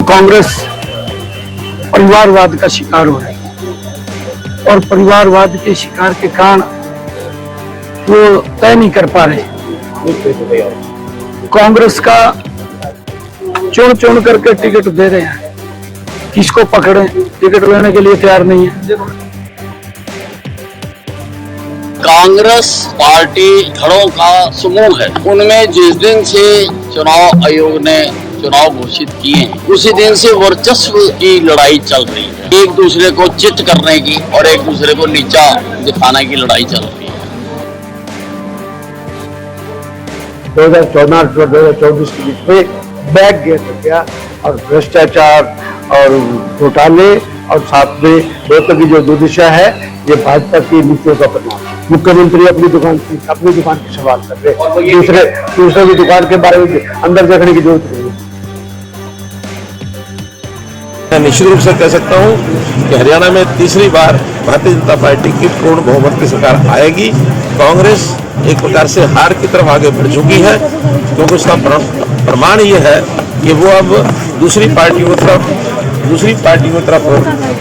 कांग्रेस परिवारवाद का शिकार हो रही है और परिवारवाद के शिकार के कारण वो तय नहीं कर पा रहे। कांग्रेस का चुन चुन करके टिकट दे रहे हैं, किसको पकड़े, टिकट लेने के लिए तैयार नहीं है। कांग्रेस पार्टी धड़ों का समूह है। उनमें जिस दिन से चुनाव आयोग ने चुनाव घोषित किए हैं, उसी दिन से वर्चस्व की लड़ाई चल रही है। एक दूसरे को चित करने की और एक दूसरे को नीचा दिखाने की लड़ाई चल रही है। 2014 और 2024 के बीच में बैक गियर हो गया और भ्रष्टाचार और घोटाले और साथ में दोस्तों की जो दुर्दिशा है, ये भाजपा की नीतियों का परिणाम। मुख्यमंत्री अपनी दुकान की सवाल कर रहे, दूसरे की दुकान के बारे में अंदर देखने की जरूरत नहीं है। मैं निश्चित रूप से कह सकता हूं कि हरियाणा में तीसरी बार भारतीय जनता पार्टी की पूर्ण बहुमत की सरकार आएगी। कांग्रेस एक प्रकार से हार की तरफ आगे बढ़ चुकी है, क्योंकि उसका प्रमाण ये है कि वो अब दूसरी पार्टियों की तरफ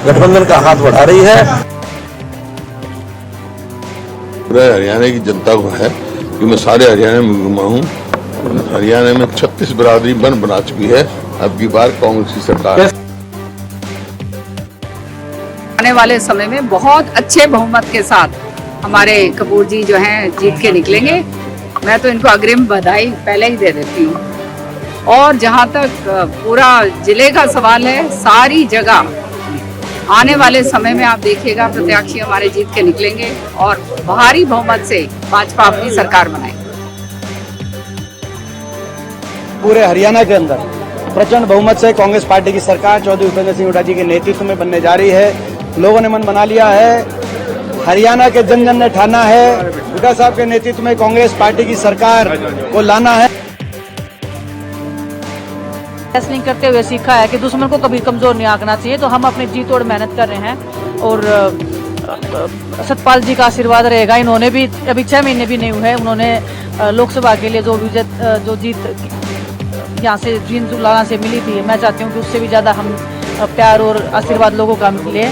गठबंधन का हाथ बढ़ा रही है। पूरा हरियाणा की जनता को है कि मैं सारे हरियाणा में घुमा हूँ। हरियाणा में 36 बिरादरी बना चुकी है। अब की बार कांग्रेस की सरकार। आने वाले समय में बहुत अच्छे बहुमत के साथ हमारे कपूर जी जो हैं जीत के निकलेंगे। मैं तो इनको अग्रिम बधाई पहले ही दे देती हूँ। और जहाँ तक पूरा जिले का सवाल है, सारी जगह आने वाले समय में आप देखिएगा प्रत्याशी हमारे जीत के निकलेंगे और भारी बहुमत से भाजपा अपनी सरकार बनाएगी। पूरे हरियाणा के अंदर प्रचंड बहुमत से कांग्रेस पार्टी की सरकार चौधरी भूपेंद्र सिंह हुड्डा जी के नेतृत्व में बनने जा रही है। लोगों ने मन बना लिया है, हरियाणा के जन जन ने ठाना है, हुड्डा साहब के नेतृत्व में कांग्रेस पार्टी की सरकार को लाना है। रेसलिंग करते हुए सीखा है कि दुश्मन को कभी कमजोर नहीं आंकना चाहिए, तो हम अपनी जी तोड़ मेहनत कर रहे हैं और सतपाल जी का आशीर्वाद रहेगा। इन्होंने भी अभी 6 महीने भी नहीं हुए, उन्होंने लोकसभा के लिए जो जीत यहाँ से जींद लाना से मिली थी, मैं चाहती हूँ कि उससे भी ज्यादा हम प्यार और आशीर्वाद लोगों का मिले।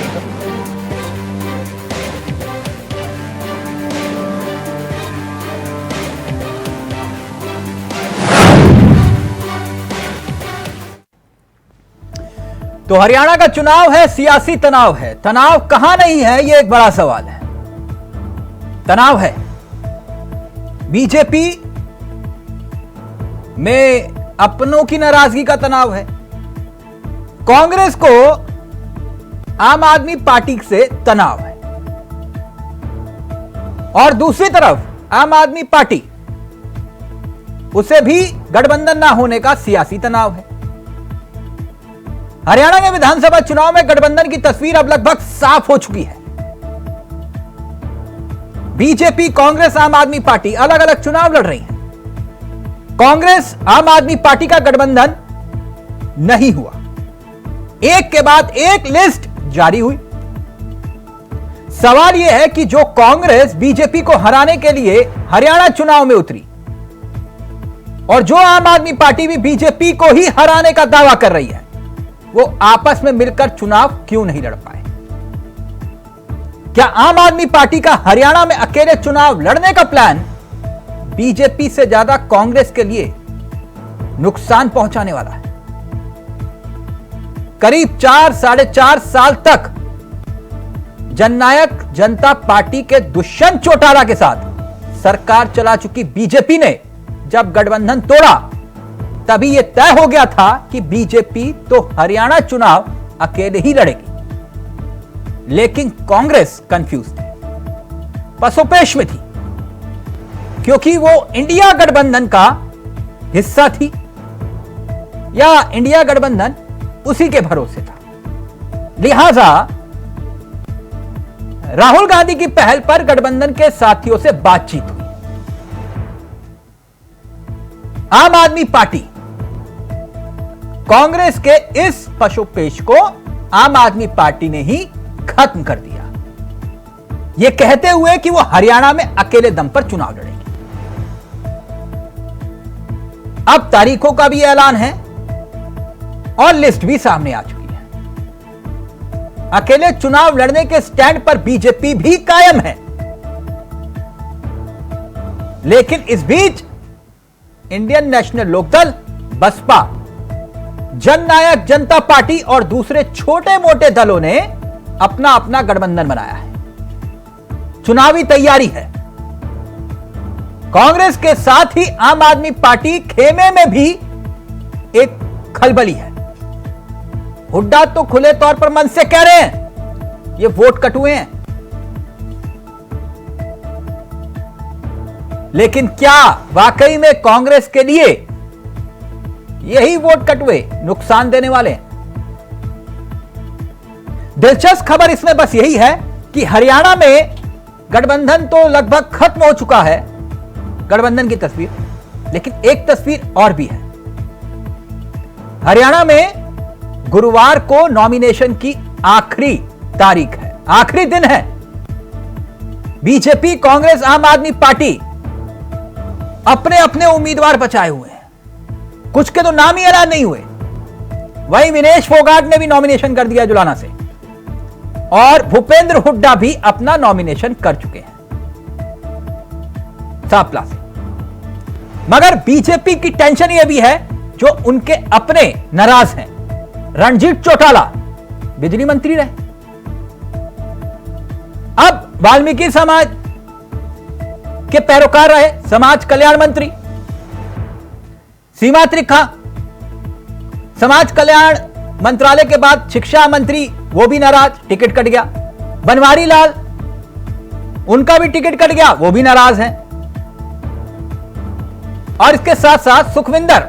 तो हरियाणा का चुनाव है, सियासी तनाव है। तनाव कहां नहीं है, यह एक बड़ा सवाल है। तनाव है बीजेपी में, अपनों की नाराजगी का तनाव है। कांग्रेस को आम आदमी पार्टी से तनाव है और दूसरी तरफ आम आदमी पार्टी, उसे भी गठबंधन ना होने का सियासी तनाव है। हरियाणा के विधानसभा चुनाव में गठबंधन की तस्वीर अब लगभग साफ हो चुकी है। बीजेपी, कांग्रेस, आम आदमी पार्टी अलग अलग चुनाव लड़ रही हैं। कांग्रेस आम आदमी पार्टी का गठबंधन नहीं हुआ, एक के बाद एक लिस्ट जारी हुई। सवाल यह है कि जो कांग्रेस बीजेपी को हराने के लिए हरियाणा चुनाव में उतरी और जो आम आदमी पार्टी भी बीजेपी को ही हराने का दावा कर रही है, वो आपस में मिलकर चुनाव क्यों नहीं लड़ पाए? क्या आम आदमी पार्टी का हरियाणा में अकेले चुनाव लड़ने का प्लान बीजेपी से ज्यादा कांग्रेस के लिए नुकसान पहुंचाने वाला है? करीब 4-4.5 साल तक जननायक जनता पार्टी के दुष्यंत चौटाला के साथ सरकार चला चुकी बीजेपी ने जब गठबंधन तोड़ा, तभी यह तय हो गया था कि बीजेपी तो हरियाणा चुनाव अकेले ही लड़ेगी। लेकिन कांग्रेस कंफ्यूज थी, पसोपेश में थी, क्योंकि वो इंडिया गठबंधन का हिस्सा थी या इंडिया गठबंधन उसी के भरोसे था। लिहाजा राहुल गांधी की पहल पर गठबंधन के साथियों से बातचीत हुई। आम आदमी पार्टी कांग्रेस के इस पशुपेश को आम आदमी पार्टी ने ही खत्म कर दिया, यह कहते हुए कि वो हरियाणा में अकेले दम पर चुनाव लड़ेगी। अब तारीखों का भी ऐलान है। और लिस्ट भी सामने आ चुकी है। अकेले चुनाव लड़ने के स्टैंड पर बीजेपी भी कायम है, लेकिन इस बीच इंडियन नेशनल लोकदल, बसपा, जननायक जनता पार्टी और दूसरे छोटे मोटे दलों ने अपना अपना गठबंधन बनाया है। चुनावी तैयारी है। कांग्रेस के साथ ही आम आदमी पार्टी खेमे में भी एक खलबली है। हुड्डा तो खुले तौर पर मन से कह रहे हैं ये वोट कटुए हैं, लेकिन क्या वाकई में कांग्रेस के लिए यही वोट कटुए नुकसान देने वाले हैं? दिलचस्प खबर इसमें बस यही है कि हरियाणा में गठबंधन तो लगभग खत्म हो चुका है, गठबंधन की तस्वीर, लेकिन एक तस्वीर और भी है। हरियाणा में गुरुवार को नॉमिनेशन की आखिरी तारीख है, आखिरी दिन है। बीजेपी, कांग्रेस, आम आदमी पार्टी अपने अपने उम्मीदवार बचाए हुए हैं, कुछ के तो नाम ही ऐलान नहीं हुए। वहीं विनेश फोगाट ने भी नॉमिनेशन कर दिया जुलाना से, और भूपेंद्र हुड्डा भी अपना नॉमिनेशन कर चुके हैं सांपला से। मगर बीजेपी की टेंशन यह भी है, जो उनके अपने नाराज हैं। रणजीत चौटाला बिजली मंत्री रहे, अब वाल्मीकि समाज के पैरोकार रहे समाज कल्याण मंत्री। सीमा त्रिखा समाज कल्याण मंत्रालय के बाद शिक्षा मंत्री, वो भी नाराज, टिकट कट गया। बनवारी लाल, उनका भी टिकट कट गया, वो भी नाराज हैं। और इसके साथ साथ सुखविंदर,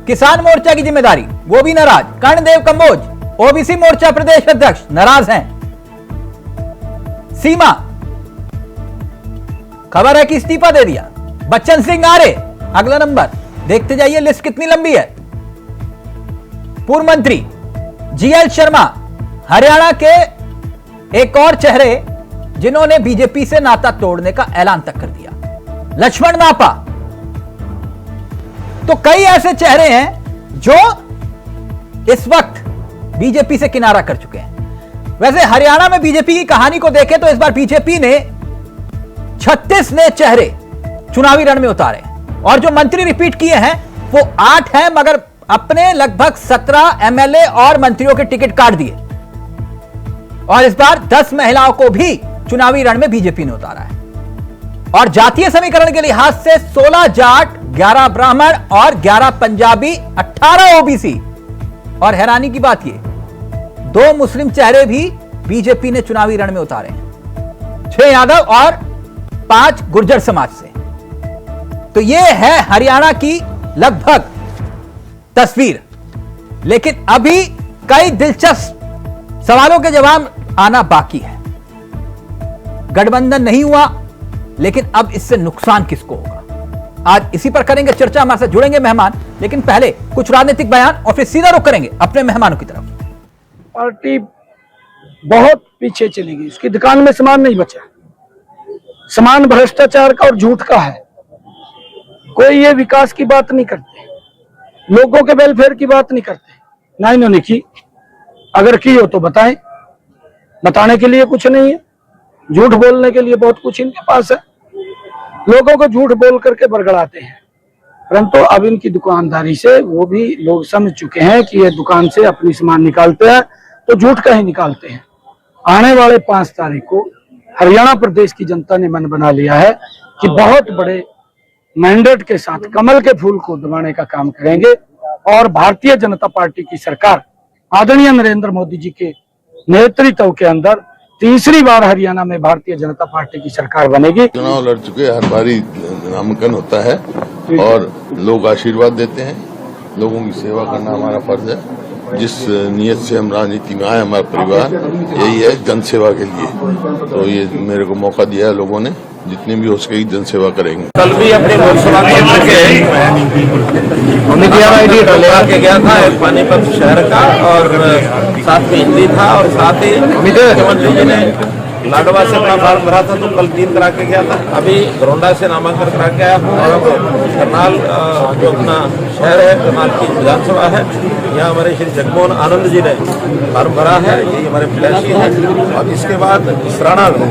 किसान मोर्चा की जिम्मेदारी, वो भी नाराज। कर्णदेव कंबोज, ओबीसी मोर्चा प्रदेश अध्यक्ष, नाराज हैं। सीमा, खबर है कि इस्तीफा दे दिया। बच्चन सिंह आर्य अगला नंबर, देखते जाइए लिस्ट कितनी लंबी है। पूर्व मंत्री जीएल शर्मा, हरियाणा के एक और चेहरे जिन्होंने बीजेपी से नाता तोड़ने का ऐलान तक कर दिया। लक्ष्मण नापा, तो कई ऐसे चेहरे हैं जो इस वक्त बीजेपी से किनारा कर चुके हैं। वैसे हरियाणा में बीजेपी की कहानी को देखें तो इस बार बीजेपी ने 36 नए चेहरे चुनावी रण में उतारे, और जो मंत्री रिपीट किए हैं वो 8 हैं, मगर अपने लगभग 17 एमएलए और मंत्रियों के टिकट काट दिए। और इस बार 10 महिलाओं को भी चुनावी रण में बीजेपी ने उतारा है। और जातीय समीकरण के लिहाज से 16 जाट, 11 ब्राह्मण और 11 पंजाबी, 18 ओबीसी। और हैरानी की बात ये, 2 मुस्लिम चेहरे भी बीजेपी ने चुनावी रण में उतारे हैं, 6 यादव और 5 गुर्जर समाज से। तो यह है हरियाणा की लगभग तस्वीर। लेकिन अभी कई दिलचस्प सवालों के जवाब आना बाकी है। गठबंधन नहीं हुआ, लेकिन अब इससे नुकसान किसको होगा? आज इसी पर करेंगे चर्चा। हमारे साथ जुड़ेंगे मेहमान, लेकिन पहले कुछ राजनीतिक बयान और फिर सीधा रुख करेंगे अपने मेहमानों की तरफ। पार्टी बहुत पीछे चली गई, उसकी दुकान में सामान नहीं बचा। सामान भ्रष्टाचार का और झूठ का है। कोई ये विकास की बात नहीं करते, लोगों के वेलफेयर की बात नहीं करते, ना इन्होंने की। अगर की हो तो बताएं, बताने के लिए कुछ नहीं है। झूठ बोलने के लिए बहुत कुछ इनके पास है। लोगों को झूठ बोल करके बरगड़ाते हैं, परंतु अब इनकी दुकानदारी से वो भी लोग समझ चुके हैं कि ये दुकान से अपनी सामान निकालते हैं तो झूठ का ही निकालते हैं। आने वाले 5 तारीख को हरियाणा प्रदेश की जनता ने मन बना लिया है कि बहुत बड़े मैंडेट के साथ कमल के फूल को दबाने का काम करेंगे, और भारतीय जनता पार्टी की सरकार आदरणीय नरेंद्र मोदी जी के नेतृत्व के अंदर तीसरी बार हरियाणा में भारतीय जनता पार्टी की सरकार बनेगी। चुनाव लड़ चुके, हर बारी नामांकन होता है और लोग आशीर्वाद देते हैं। लोगों की सेवा करना हमारा फर्ज है। जिस नियत से हम राजनीति में आए, हमारा परिवार यही है, जन सेवा के लिए। तो ये मेरे को मौका दिया है लोगों ने, जितनी भी हो सकेगी जन सेवा करेंगे। कल भी अपने लोकसभा क्षेत्र के गया था पानीपत शहर का, और साथ में हिंदी था, और साथ ही मुख्यमंत्री जी ने लाडवा से अपना फॉर्म भरा था, तो कल 3 करा के गया था। अभी घरोंडा से नामांकन करा के आया हूँ, और करनाल जो अपना शहर है, करनाल की विधानसभा है, यहाँ हमारे श्री जगमोहन आनंद जी ने फार्म भरा है, यही हमारे प्रत्याशी हैं। और इसके बाद सराना में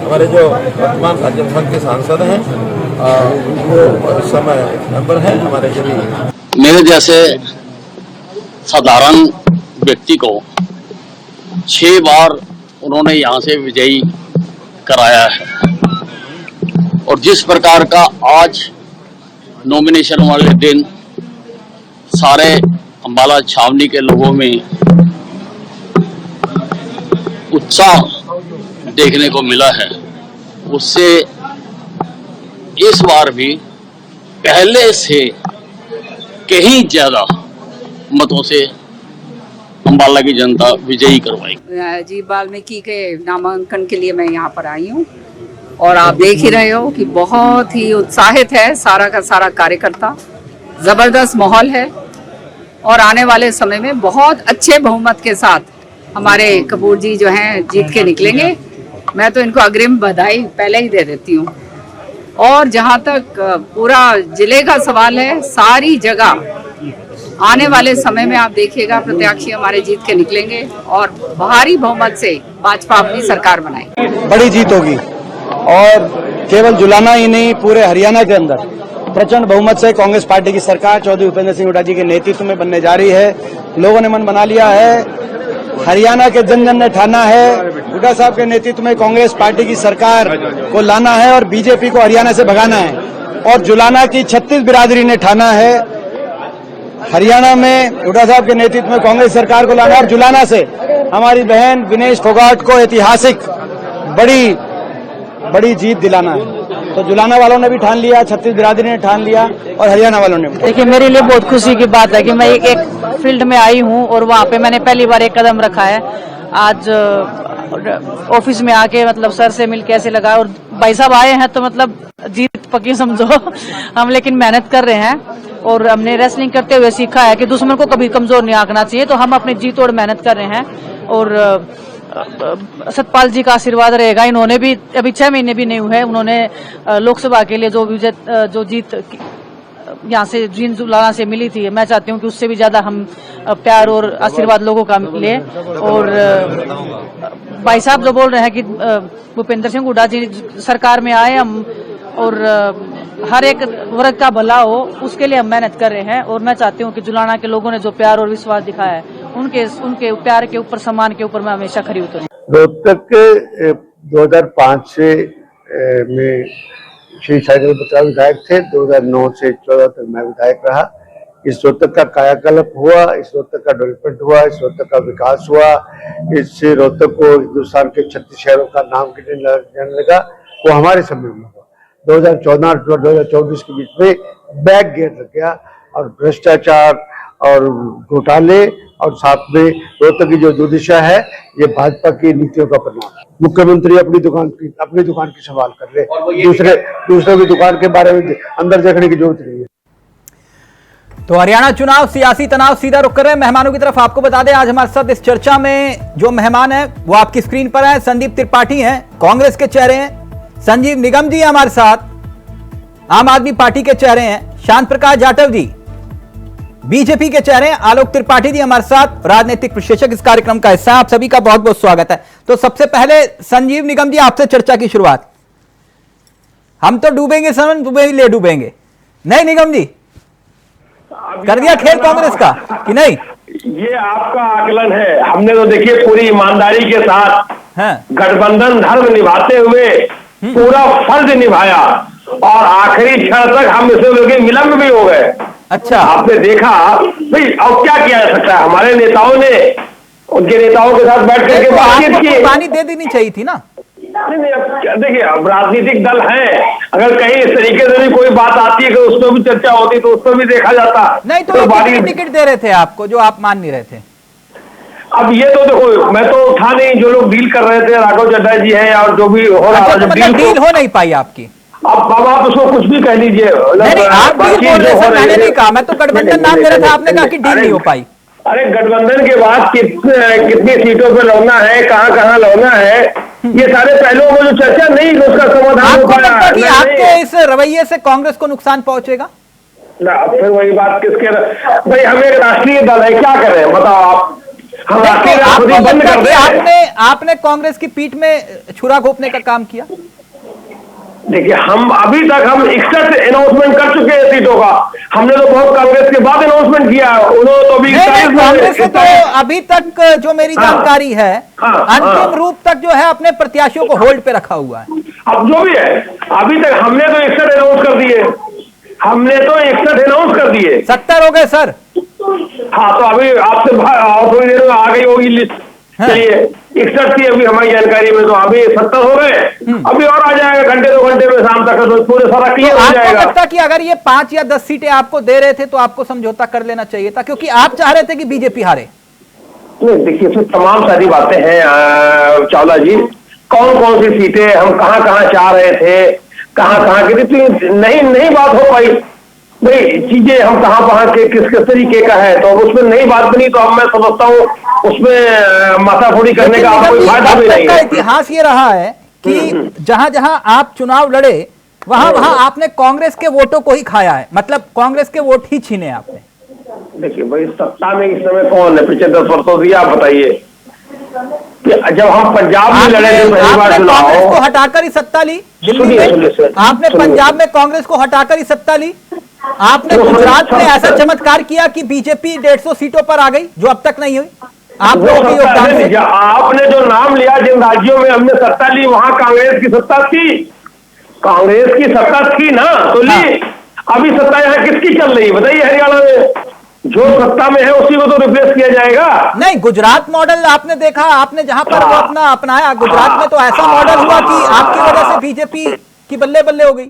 हमारे जो वर्तमान राज्यसभा के सांसद हैं वो इस समय मेंबर हैं हमारे श्री। मेरे जैसे साधारण व्यक्ति को 6 बार उन्होंने यहाँ से विजयी कराया है, और जिस प्रकार का आज नॉमिनेशन वाले दिन सारे अंबाला छावनी के लोगों में उत्साह देखने को मिला है, उससे इस बार भी पहले से कहीं ज्यादा मतों से अंबाला की जनता विजयी करवाई। जी वाल्मीकि के नामांकन के लिए मैं यहाँ पर आई हूँ, और आप देख ही रहे हो कि बहुत ही उत्साहित है सारा का सारा कार्यकर्ता, जबरदस्त माहौल है, और आने वाले समय में बहुत अच्छे बहुमत के साथ हमारे कपूर जी जो हैं जीत के निकलेंगे। मैं तो इनको अग्रिम बधाई पहले ही दे देती हूँ। और जहाँ तक पूरा जिले का सवाल है, सारी जगह आने वाले समय में आप देखिएगा प्रत्याशी हमारे जीत के निकलेंगे और भारी बहुमत से भाजपा अपनी सरकार बनाएगी। बड़ी जीत होगी, और केवल जुलाना ही नहीं, पूरे हरियाणा के अंदर प्रचंड बहुमत से कांग्रेस पार्टी की सरकार चौधरी उपेंद्र सिंह हुड्डा जी के नेतृत्व में बनने जा रही है। लोगों ने मन बना लिया है, हरियाणा के जन जन ने ठाना है हुड्डा साहब के नेतृत्व में कांग्रेस पार्टी की सरकार को लाना है और बीजेपी को हरियाणा से भगाना है। और जुलाना की 36 बिरादरी ने ठाना है हरियाणा में हुड्डा साहब के नेतृत्व में कांग्रेस सरकार को लाना, और जुलाना से हमारी बहन विनेश फोगाट को ऐतिहासिक बड़ी जीत दिलाना है। तो जुलाना वालों ने भी ठान लिया, 36 बिरादरी ने ठान लिया, और हरियाणा वालों ने भी। देखिए, मेरे लिए बहुत खुशी की बात है कि मैं एक फील्ड में आई हूँ और वहाँ पे मैंने पहली बार एक कदम रखा है। आज ऑफिस में आके मतलब सर से मिलके ऐसे लगा, और भाई साहब आए हैं तो मतलब जीत पक्की समझो। हम लेकिन मेहनत कर रहे हैं, और हमने रेसलिंग करते हुए सीखा है कि दुश्मन को कभी कमजोर नहीं आंकना चाहिए। तो हम अपनी जी तोड़ मेहनत कर रहे हैं, और सतपाल जी का आशीर्वाद रहेगा। इन्होंने भी अभी 6 महीने भी नहीं हुए, उन्होंने लोकसभा के लिए जो जीत यहाँ से जीन जुलाना से मिली थी, मैं चाहती हूँ कि उससे भी ज्यादा हम प्यार और आशीर्वाद लोगों का मिले। और भाई साहब जो बोल रहे हैं कि भूपेंद्र सिंह हुड्डा जी सरकार में आए हम, और हर एक वर्ग का भला हो, उसके लिए हम मेहनत कर रहे हैं। और मैं चाहती हूँ कि जुलाना के लोगों ने जो प्यार और विश्वास दिखाया है, उनके प्यार के ऊपर, सम्मान के ऊपर मैं हमेशा खड़ी उतरूँ। रोहतक के 2005 से में श्री साइकिल बत्रा विधायक थे, 2009 से 2014 तक मैं विधायक रहा। इस रोहतक का कायाकल्प हुआ, इस रोहतक का डेवलपमेंट हुआ, इस रोहतक का विकास हुआ, इससे रोहतक को हिंदुस्तान के 36 शहरों का नाम गिनने लगा, वो हमारे समय में हुआ। 2014 और 2024 के बीच में बैक गियर लग गया, और भ्रष्टाचार और घोटाले, और साथ में रोहतक की जो दुर्दशा है, ये भाजपा की नीतियों का परिणाम है। मुख्यमंत्री अपनी दुकान की सवाल कर रहे, दूसरों की दुकान के बारे में अंदर देखने की जरूरत नहीं है। तो हरियाणा चुनाव सियासी तनाव, सीधा रुक कर रहे हैं मेहमानों की तरफ। आपको बता दें, आज हमारे साथ इस चर्चा में जो मेहमान है वो आपकी स्क्रीन पर है। संदीप त्रिपाठी हैं, कांग्रेस के चेहरे हैं। संजीव निगम जी हमारे साथ, आम आदमी पार्टी के चेहरे हैं। शांत प्रकाश जाटव जी, बीजेपी के चेहरे हैं। आलोक त्रिपाठी जी हमारे साथ, राजनीतिक विश्लेषक, इस कार्यक्रम का हिस्सा। आप सभी का बहुत बहुत स्वागत है। तो सबसे पहले संजीव निगम जी, आपसे चर्चा की शुरुआत। हम तो डूबेंगे समन, डूबेंगे नहीं निगम जी? कर दिया खेल कांग्रेस का कि नहीं? ये आपका आकलन है। हमने तो देखिए पूरी ईमानदारी के साथ गठबंधन धर्म निभाते हुए पूरा फर्ज निभाया, और आखिरी क्षण तक हम इसे लोग विलंब भी हो गए। अच्छा, आपने देखा भाई, अब क्या किया जा सकता है? हमारे नेताओं ने उनके नेताओं के साथ बैठ करके बातचीत की। पानी दे देनी चाहिए थी ना? नहीं, अब देखिए, अब राजनीतिक दल है, अगर कहीं इस तरीके से भी कोई बात आती है कि उसमें भी चर्चा होती तो उसमें भी देखा जाता। नहीं तो टिकट दे रहे थे आपको, जो आप मान नहीं रहे थे। अब ये तो देखो, मैं तो था नहीं, जो लोग डील कर रहे थे, राघव चड्ढा जी हैं, और जो भी हो रहा है, डील हो नहीं पाई आपकी। अब आप उसको कुछ भी कह लीजिए। नहीं, आप डील बोल रहे थे, मैंने नहीं कहा। मैं तो गठबंधन नाम दे रहा था, आपने कहा कि डील नहीं हो पाई। अरे गठबंधन के बाद कितनी सीटों पे लड़ना है, कहाँ लड़ना है, ये सारे पहलुओं में जो चर्चा नहीं, उसका समाधान हो आपको पाया। लगता है कि आपके इस रवैये से कांग्रेस को नुकसान पहुंचेगा? ना, फिर वही बात किसके, भाई हम एक राष्ट्रीय दल है, क्या करें बताओ आप? हम राष्ट्रीय राजनीति बंद कर दें? आपने कांग्रेस की पीठ में छुरा घोंपने का काम किया? देखिए, हम अभी तक हम 61 अनाउंसमेंट कर चुके हैं सीटों का। हमने तो बहुत कांग्रेस के बाद अनाउंसमेंट किया, उन्होंने तो अभी कांग्रेस से तो अभी तक जो मेरी जानकारी है, अंतिम रूप तक जो है अपने प्रत्याशियों को होल्ड पे रखा हुआ है। अब जो भी है, अभी तक हमने तो 61 अनाउंस कर दिए, हमने तो 61 अनाउंस कर दिए। 70 हो गए सर। हाँ, तो अभी आपसे थोड़ी देर में आ गई होगी लिस्ट। चलिए, 61 थी अभी हमारी जानकारी में, तो अभी 70 हो गए, अभी और आ जाएगा, घंटे 2 घंटे में शाम तक तो पूरे सारा क्लियर हो जाएगा। आपको लगता कि अगर ये 5 या 10 सीटें आपको दे रहे थे तो आपको समझौता कर लेना चाहिए था, क्योंकि आप चाह रहे थे कि बीजेपी हारे? नहीं, देखिए, इसमें तमाम सारी बातें हैं चावला जी। कौन कौन सी सीटें हम कहाँ कहाँ चाह रहे थे, कहाँ की थी, नहीं बात हो पाई। भाई चीजें हम कहाँ के किस तरीके का है, तो उसमें नहीं बात बनी, तो अब मैं समझता हूँ उसमें माथाफोड़ी करने का कोई फायदा भी नहीं है। इतिहास ये रहा है कि जहां जहां आप चुनाव लड़े वहां आपने कांग्रेस के वोटों को ही खाया है, मतलब कांग्रेस के वोट ही छीने आपने। देखिए भाई, सत्ता में इस समय कौन है? पिछले 10 वर्षों से आप बताइए। जब हम पंजाब में लड़े थे पहली बार चुनाव, कांग्रेस को हटाकर ही सत्ता ली दिल्ली में। आपने पंजाब में कांग्रेस को हटाकर ही सत्ता ली। आपने गुजरात में ऐसा चमत्कार किया कि बीजेपी 150 सीटों पर आ गई, जो अब तक नहीं हुई। आप लोगों के योगदान से। आपने जो नाम लिया, जिन राज्यों में हमने सत्ता ली, वहां कांग्रेस की सत्ता थी, कांग्रेस की सत्ता थी ना, तो ली। अभी सत्ता यहाँ किसकी चल रही बताइए? हरियाणा में जो सत्ता में है उसी को तो रिप्लेस किया जाएगा। नहीं, गुजरात मॉडल आपने देखा, आपने जहां पर वो अपना अपनाया, गुजरात में तो ऐसा मॉडल हुआ कि आपकी वजह से बीजेपी की बल्ले बल्ले हो गई।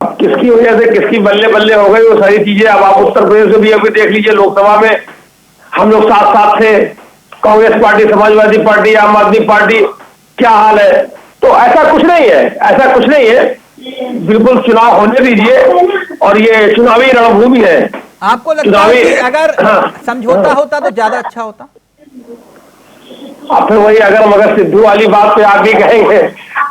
किसकी वजह से किसकी बल्ले बल्ले हो गई, वो सारी चीजें अब आप उत्तर प्रदेश में भी अभी देख लीजिए। लोकसभा में हम लोग साथ साथ थे, कांग्रेस पार्टी, समाजवादी पार्टी, आम आदमी पार्टी, क्या हाल है? तो ऐसा कुछ नहीं है, ऐसा कुछ नहीं है। बिल्कुल चुनाव होने दीजिए, और ये चुनावी रणभूमि है। आपको लगता है कि अगर समझौता होता तो ज्यादा अच्छा होता? अब फिर वही मगर सिद्धू वाली बात पे आप भी कहेंगे,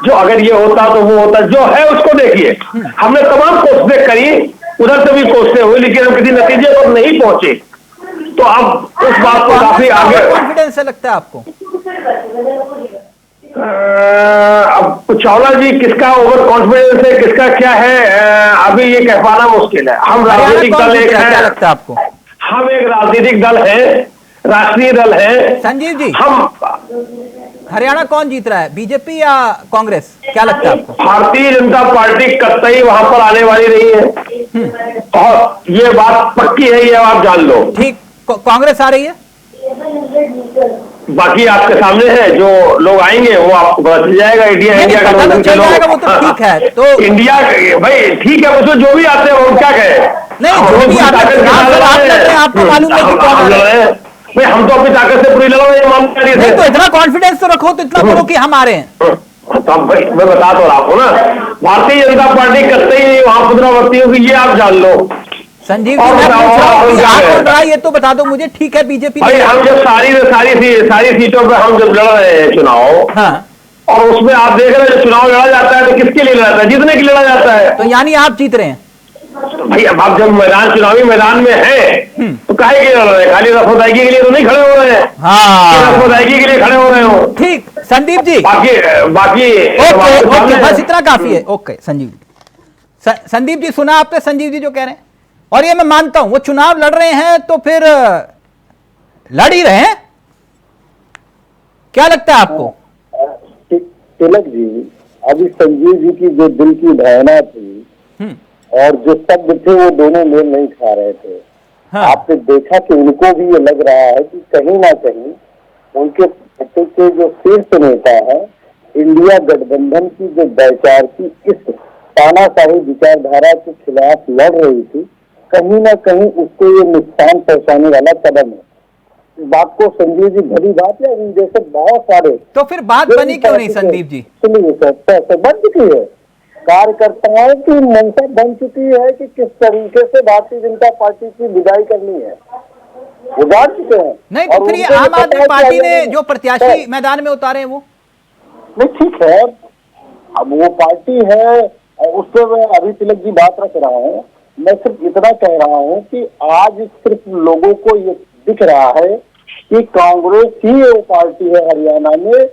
जो अगर ये होता तो वो होता। जो है उसको देखिए, हमने तमाम कोशिशें करी, उधर से भी कोशिशें हुई, लेकिन हम किसी नतीजे पर नहीं पहुंचे। तो अब उस बात को काफी आगे कॉन्फिडेंस है लगता है आपको? अब चावला जी, किसका ओवर कॉन्फिडेंस है, किसका क्या है, अभी ये कह पाना मुश्किल है। हम राजनीतिक दल एक है, क्या लगता है आपको? हम एक राजनीतिक दल है, राष्ट्रीय दल है। संजीव जी, हम हरियाणा कौन जीत रहा है, बीजेपी या कांग्रेस, क्या लगता है आपको? भारतीय जनता पार्टी कतई वहां पर आने वाली नहीं है, और ये बात पक्की है, ये आप जान लो। ठीक, कांग्रेस आ रही है? बाकी आपके सामने है, जो लोग आएंगे वो आपको पता चल जाएगा। इंडिया का वो तो ठीक है, तो इंडिया भाई ठीक है, उसमें जो भी आते हैं वो क्या कहे, नहीं जो भी आते हैं आपको मालूम है कि कौन है। भाई हम तो अपनी ताकत से पूरी लगा, ये मानते नहीं, तो इतना कॉन्फिडेंस तो रखो, तो इतना करो कि हम आ रहे हैं। तब भाई मैं बता तो रहा हूँ ना, भारतीय जनता पार्टी करते ही नहीं वहां पुनरावृत्ति होगी, ये आप जान लो। संजीव जी, मैं ये तो बता दो मुझे, ठीक है बीजेपी भाई हम जब सारी सीटों पे हम जब लड़ रहे हैं चुनाव, हाँ, और उसमें आप देख रहे हैं जब चुनाव लड़ा जाता है तो किसके लिए लड़ा जाता है? जीतने के लिए लड़ा जाता है। तो यानी आप जीत रहे हैं भाई। अब आप जब चुनावी मैदान में है तो काहे के लिए लड़ रहे हैं? खाली रफोदायगी के लिए तो नहीं खड़े हो रहे हैं। हाँ, रफोदायगी के लिए खड़े हो रहे हो। ठीक संदीप जी, बाकी ओके, बस इतना काफी है। ओके संजीव जी, संदीप जी सुना आपने संजीव जी जो कह रहे हैं, और ये मैं मानता हूं वो चुनाव लड़ रहे हैं तो फिर लड़ ही रहे हैं। क्या लगता है आपको? तिलक जी, अभी संजीव जी की जो दिल की भावना थी और जो शब्द थे वो दोनों मेल नहीं खा रहे थे। हाँ। आपने देखा कि उनको भी ये लग रहा है कि कहीं ना कहीं उनके पार्टी के जो शीर्ष नेता है, इंडिया गठबंधन की जो वैचारिक इस तानाशाही विचारधारा के खिलाफ लड़ रही थी, कहीं ना कहीं उसको ये नुकसान पहुंचाने वाला कदम है। इस बात को संजीव जी भली बात है, जैसे बहुत सारे, तो फिर बात बनी क्यों नहीं संदीप जी? सुनिए सर, बन चुकी है, कार्यकर्ताओं की मंशा बन चुकी है कि किस तरीके से भारतीय जनता पार्टी की विदाई करनी है, वो जान चुके हैं। नहीं तो फिर ये आम आदमी पार्टी ने जो प्रत्याशी मैदान में उतारे हैं वो नहीं ठीक है, अब वो पार्टी है, उस पर मैं अभी तिलक जी बात रख रहा हूँ। मैं सिर्फ इतना कह रहा हूँ कि आज सिर्फ लोगों को ये दिख रहा है कि कांग्रेस ही वो पार्टी है हरियाणा में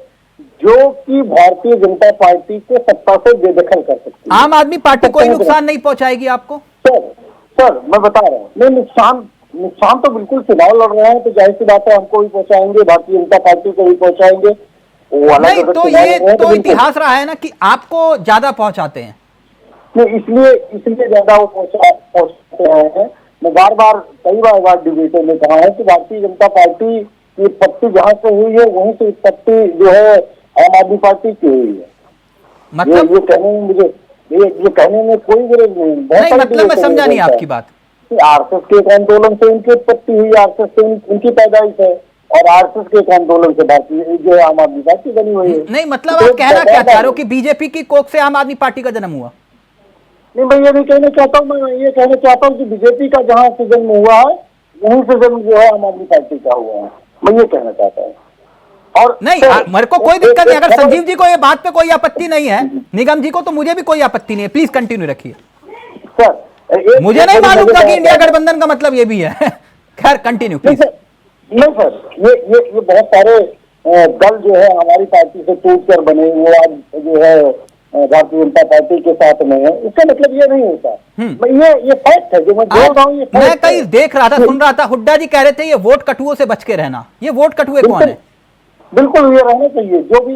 जो कि भारतीय जनता पार्टी को सत्ता से बेदखल कर सकती है। आम आदमी पार्टी कोई नुकसान नहीं पहुंचाएगी आपको? सर मैं बता रहा हूँ, नहीं नुकसान तो बिल्कुल चुनाव लड़ रहे हैं तो जाहिर सी बात है हमको भी पहुंचाएंगे, भारतीय जनता पार्टी को भी पहुंचाएंगे। नहीं तो ये तो इतिहास रहा है ना कि आपको ज्यादा पहुंचाते हैं। नहीं इसलिए ज्यादा वो पहुंचाते हैं। मैं बार कई बार डिबेटों में कहा है कि भारतीय जनता पार्टी की उत्पत्ति जहां से हुई है वहीं से उत्पत्ति जो है आम आदमी पार्टी की हुई है। मतलब ये कहने में मुझे ये कहने में कोई विरोध नहीं। नहीं मतलब मैं समझा नहीं आपकी बात। आरएसएस के एक आंदोलन से उनकी उत्पत्ति हुई, आरएसएस से उनकी पैदाइश है और आरएसएस के एक आंदोलन से भारतीय जो आम आदमी पार्टी बनी हुई है। नहीं मतलब आप कहना क्या चाह रहे हो कि बीजेपी की कोख से आम आदमी पार्टी का जन्म हुआ? नहीं मैं ये नहीं कहना चाहता हूँ, मैं ये कहना चाहता हूँ कि बीजेपी का जहाँ से जन्म हुआ है वहीं से जन्म जो है आम आदमी पार्टी का हुआ है, मैं ये कहना चाहता हूँ। और नहीं मेरे को कोई दिक्कत नहीं, अगर संजीव जी को ये बात पे कोई आपत्ति नहीं है, निगम जी को, तो मुझे भी कोई आपत्ति नहीं है। प्लीज कंटिन्यू रखिए सर। मुझे नहीं मालूम था कि इंडिया गठबंधन का मतलब ये भी है। खैर कंटिन्यू प्लीज। नहीं सर, ये बहुत सारे दल जो है हमारी पार्टी से टूट कर बने वो आज जो है भारतीय जनता पार्टी के साथ में है, इसका मतलब ये नहीं होता। ये फैक्ट है जो मैं बोल रहा हूँ। मैं कहीं देख रहा था, सुन रहा था, हुड्डा जी कह रहे थे ये वोट कटुओं से बच के रहना। ये वोट कटुए कौन है? बिल्कुल ये रहना चाहिए, जो भी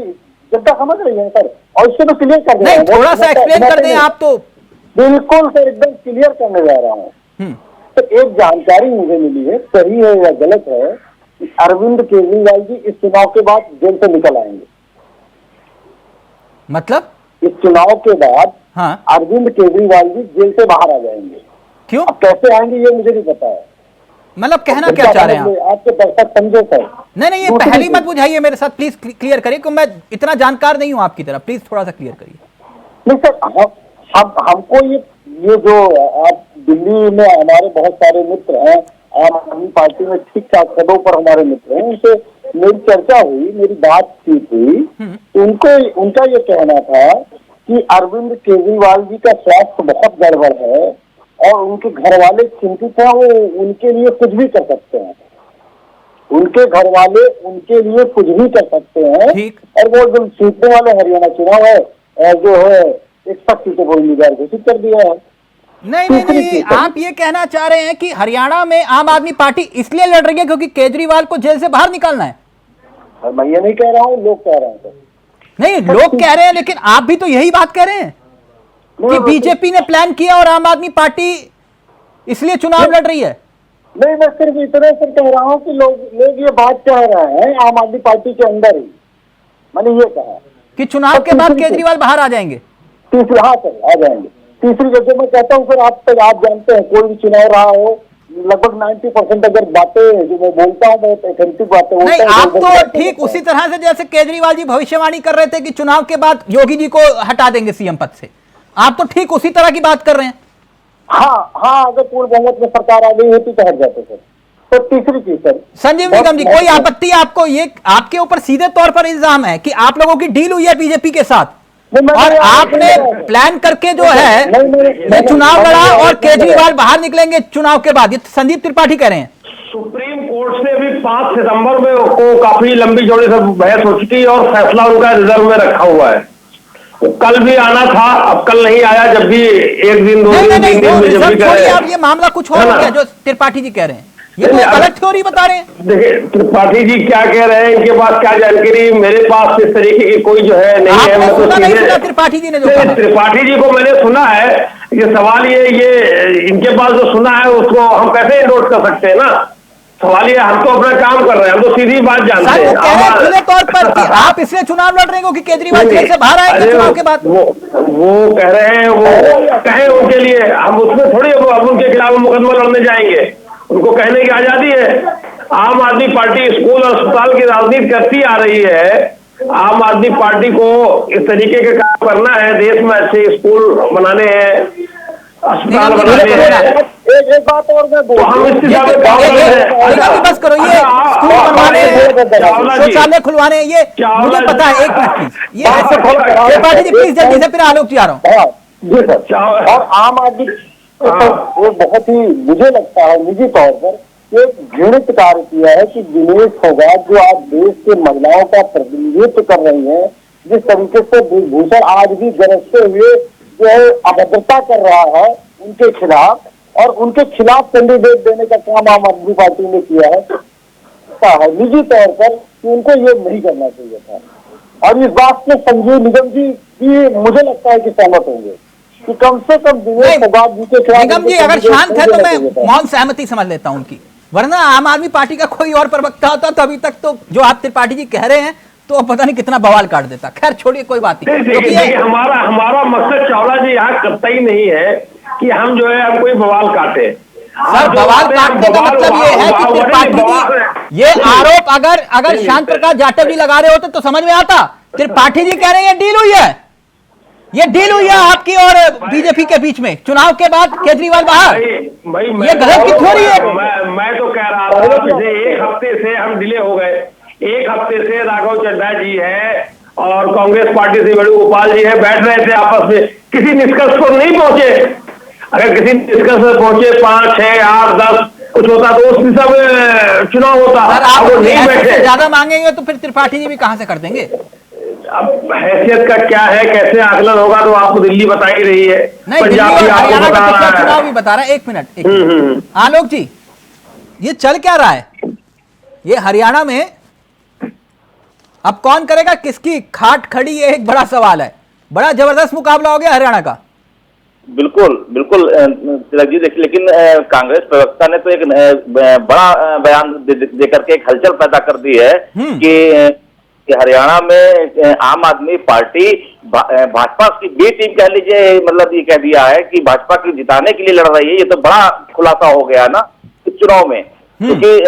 जनता समझ रही है सर, और इससे तो क्लियर कर नहीं थोड़ा सा एक्सप्लेन कर दें आप तो। बिल्कुल सर एकदम क्लियर करने जा रहा हूँ। तो एक जानकारी मुझे मिली है, सही है या गलत है, कि अरविंद केजरीवाल जी इस चुनाव के बाद जेल से निकल आएंगे। मतलब इस चुनाव के बाद हाँ अरविंद केजरीवाल जी जेल से बाहर आ जाएंगे। क्यों? अब कैसे आएंगे ये मुझे नहीं पता है। मतलब कहना क्या चाह रहे हैं आप? आपके दर्शक समझे सर। नहीं ये पहली मत बुझाइए मेरे साथ, प्लीज क्लियर करिए, क्योंकि मैं इतना जानकार नहीं हूं आपकी तरह। प्लीज थोड़ा सा क्लियर करिए। नहीं सर, हमको ये जो आप दिल्ली में हमारे बहुत सारे मित्र हैं, आम आदमी पार्टी में ठीक ठाक पदों पर हमारे मित्र हैं, उनसे मेरी चर्चा हुई, मेरी बातचीत हुई, तो उनका ये कहना था कि अरविंद केजरीवाल जी का स्वास्थ्य बहुत गड़बड़ है और उनके घर वाले चिंतित हैं, वो उनके लिए कुछ भी कर सकते हैं, उनके घर वाले उनके लिए कुछ भी कर सकते हैं। और वो जो जीतने वाले हरियाणा चुनाव है जो है 61 सीटों को उम्मीदवार घोषित कर दिया है। नहीं आप ये कहना चाह रहे हैं कि हरियाणा में आम आदमी पार्टी इसलिए लड़ रही है क्योंकि केजरीवाल को जेल से बाहर निकालना है? मैं ये नहीं कह रहा हूँ, लोग कह रहे हैं सर। नहीं लोग कह रहे हैं, लेकिन आप भी तो यही बात कह रहे हैं कि बीजेपी ने प्लान किया और आम आदमी पार्टी इसलिए चुनाव लड़ रही है। नहीं मैं सिर्फ इतना सर कह रहा हूँ कि लोग ये बात कह रहे हैं आम आदमी पार्टी के अंदर ही, मैंने ये कहा कि चुनाव के बाद केजरीवाल बाहर आ जाएंगे। तीसरी, हाँ सर आ जाएंगे। तीसरी जगह मैं कहता हूँ सर, आप तक आप जानते हैं कोई भी चुनाव रहा हो, लगभग 90% अगर बातें जो मैं बोलता हूँ बहुत ऑथेंटिक बातें नहीं, आप तो ठीक उसी तरह से जैसे केजरीवाल जी भविष्यवाणी कर रहे थे कि चुनाव के बाद योगी जी को हटा देंगे सीएम पद से, आप तो ठीक उसी तरह की बात कर रहे हैं। हाँ अगर पूर्ण बहुमत में सरकार आ गई होती तो हट जाते सर। तो तीसरी चीज सर, संजीव निगम जी, कोई आपत्ति आपको? ये आपके ऊपर सीधे तौर पर इल्जाम है कि आप लोगों की डील हुई है बीजेपी के साथ और आपने प्लान करके जो है चुनाव लड़ा और केजरीवाल बाहर निकलेंगे चुनाव के बाद, ये संदीप त्रिपाठी कह रहे हैं। सुप्रीम कोर्ट से भी 5 सितंबर में को काफी लंबी चौड़ी से बहस हो चुकी है और फैसला उनका रिजर्व में रखा हुआ है। कल भी आना था, अब कल नहीं आया, जब भी एक दिन दो दिन आप ये मामला कुछ और है जो त्रिपाठी जी कह रहे हैं, ये तो गलत थ्योरी बता रहे हैं। देखिए त्रिपाठी जी क्या कह रहे हैं, इनके पास क्या जानकारी, मेरे पास इस तरीके की कोई जो है नहीं है। मैं तो त्रिपाठी जी ने जो कहा, त्रिपाठी जी को मैंने सुना है, ये सवाल ये इनके पास जो सुना है उसको हम कैसे एंडोर्स कर सकते हैं ना। सवाल ये, हम तो अपना काम कर रहे हैं, हम तो सीधी बात जानते हैं। खुले तौर पर कि आप इसलिए चुनाव लड़ रहे हैं क्योंकि केजरीवाल जेल से बाहर आएंगे चुनाव के बाद। वो कह रहे हैं, वो कहे उनके लिए, हम उसमें थोड़ी अब उनके खिलाफ मुकदमा लड़ने जाएंगे, उनको कहने की आजादी है। आम आदमी पार्टी स्कूल और अस्पताल की राजनीति करती आ रही है। आम आदमी पार्टी को इस तरीके के काम करना है, देश में अच्छे स्कूल बनाने हैं, अस्पताल बनाने हैं। एक बात और मैं तो हम इस बस करो, ये स्कूल बनवाने शौचालय खुलवाने हैं, ये मुझे पता है। एक मिनट प्लीज, ये त्रिपाठी जी प्लीज जल्दी से, फिर आलोक जी आ रहा हूँ। जी सर। और आम आदमी वो बहुत ही, मुझे लगता है निजी तौर पर एक घृणित कार्य किया है कि दिनेश फोगाट जो आज देश के महिलाओं का प्रतिनिधित्व कर रही हैं, जिस तरीके से भूषण आज भी गरजते हुए जो है अभद्रता कर रहा है उनके खिलाफ, और उनके खिलाफ कैंडिडेट देने का काम आम आदमी पार्टी ने किया है निजी तौर पर कि उनको ये नहीं करना चाहिए था। और इस बात से संजीव निगम जी भी मुझे लगता है कि सहमत होंगे कि कम से कम दिनेश फोगाट जी के खिलाफ। निगम जी अगर शांत है तो मैं मौन सहमति समझ लेता हूं उनकी, वरना आम आदमी पार्टी का कोई और प्रवक्ता होता तो अभी तक तो जो आप त्रिपाठी जी कह रहे हैं तो पता नहीं कितना बवाल काट देता। खैर छोड़िए, कोई बात नहीं। देखिए हमारा मकसद चावला जी यहाँ कतई नहीं है कि हम जो है कोई बवाल काटे। सर बवाल काटने का मतलब ये है कि त्रिपाठी जी, ये आरोप अगर शांत प्रकाश जाटव जी लगा रहे होते तो समझ में आता। त्रिपाठी जी कह रहे हैं ये डील हुई है, ये डील हुई है आपकी और बीजेपी के बीच में, चुनाव के बाद केजरीवाल बाहर। ये गलत कित हो रही है? मैं तो कह रहा था पिछले एक हफ्ते से हम डिले हो गए। एक हफ्ते से राघव चड्ढा जी है और कांग्रेस पार्टी से वेणुगोपाल जी है, बैठ रहे थे आपस में, किसी निष्कर्ष पर नहीं पहुंचे। अगर किसी निष्कर्ष पर पहुंचे 5, 6, 8, 10 कुछ होता तो उसमें सब चुनाव होता। आप नहीं बैठे, ज्यादा मांगेंगे तो फिर त्रिपाठी जी भी कहां से कर देंगे? अब हैसियत का क्या है, कैसे आकलन होगा तो आपको दिल्ली बता ही रही है, नहीं दिल्ली और हरियाणा का पिछला चुनाव भी बता रहा है। एक मिनट आलोक जी, ये चल क्या रहा है ये हरियाणा में? अब कौन करेगा किसकी खाट खड़ी, ये एक बड़ा सवाल है। बड़ा जबरदस्त मुकाबला हो गया हरियाणा का। बिल्कुल बिल्कुल तिलक जी, देखिए लेकिन कांग्रेस प्रवक्ता ने तो एक बड़ा बयान देकर के एक हलचल पैदा कर दी है कि हरियाणा में आम आदमी पार्टी भाजपा की बी टीम कह लीजिए, मतलब ये कह दिया है कि भाजपा की जिताने के लिए लड़ रही है। ये तो बड़ा खुलासा हो गया ना इस चुनाव में, क्योंकि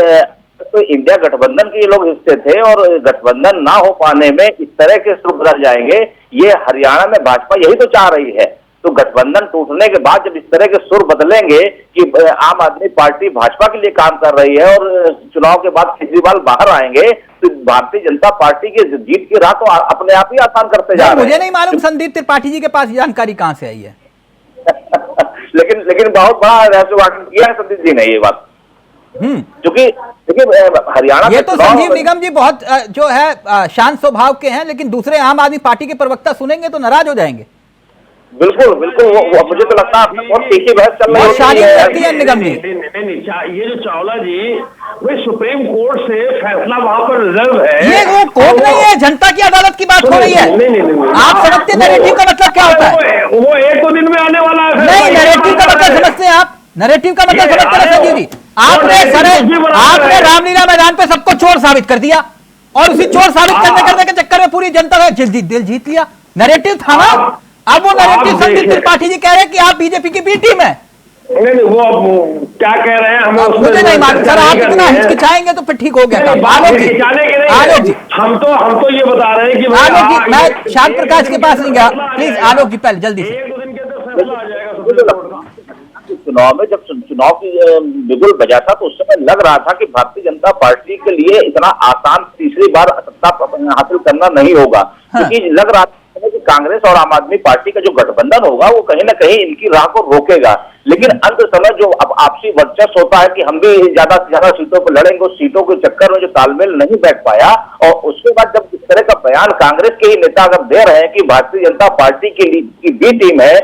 तो इंडिया गठबंधन के लोग हिस्से थे और गठबंधन ना हो पाने में इस तरह के सुर बदल जाएंगे, ये हरियाणा में भाजपा यही तो चाह रही है। तो गठबंधन टूटने के बाद जब इस तरह के सुर बदलेंगे कि आम आदमी पार्टी भाजपा के लिए काम कर रही है और चुनाव के बाद केजरीवाल बाहर आएंगे, तो भारतीय जनता पार्टी की जीत की राह तो अपने आप ही आसान करते जा रहे हैं। मुझे नहीं मालूम संदीप त्रिपाठी जी के पास जानकारी कहां से आई है। लेकिन बहुत बड़ा रहस्यवाद किया है संदीप जी ने ये बात, क्योंकि देखिए हरियाणा ये तो संजीव निगम जी बहुत जो है शांत स्वभाव के हैं, लेकिन दूसरे आम आदमी पार्टी के प्रवक्ता सुनेंगे तो नाराज हो जाएंगे। बिल्कुल बिल्कुल, मुझे तो लगता है बहुत तीखी बहस चल रही है निगम जी। ये जो चावला जी वो सुप्रीम कोर्ट से फैसला वहां पर रिजर्व है, ये वो कोर्ट नहीं है, जनता की अदालत की बात हो रही है। आप समझते नैरेटिव का मतलब क्या होता है? वो 1-2 दिन में आने वाला है। नहीं, नैरेटिव का मतलब समझते हैं आप? नैरेटिव का मतलब समझते हैं संजीव जी? आपने रामलीला मैदान पे सबको चोर साबित कर दिया और उसी चोर साबित करने के चक्कर में पूरी जनता का दिल जीत लिया। नैरेटिव था ना? अब वो नैरेटिव संदीप त्रिपाठी जी कह रहे हैं कि आप बीजेपी की बी टीम है। नहीं वो क्या कह रहे हैं हमें मुझे नहीं मालूम सर, आप इतना हिचकिचाएंगे तो फिर ठीक हो गया। आलोक जी हम तो ये बता रहे हैं कि आलोक जी, मैं शांत प्रकाश के पास नहीं गया, प्लीज आलोक जी पहले जल्दी से। चुनाव में जब चुनाव की बिगुल बजा था तो उस समय लग रहा था कि भारतीय जनता पार्टी के लिए इतना आसान तीसरी बार सत्ता हासिल करना नहीं होगा, क्योंकि लग रहा था कि कांग्रेस और आम आदमी पार्टी का जो गठबंधन होगा वो कहीं ना कहीं इनकी राह को रोकेगा। लेकिन अंत समय जो अब आपसी वर्चस्व होता है कि हम भी ज्यादा से ज्यादा सीटों पर लड़ेंगे, उस सीटों के चक्कर में जो तालमेल नहीं बैठ पाया, और उसके बाद जब इस तरह का बयान कांग्रेस के ही नेता अगर दे रहे हैं कि भारतीय जनता पार्टी की बी टीम है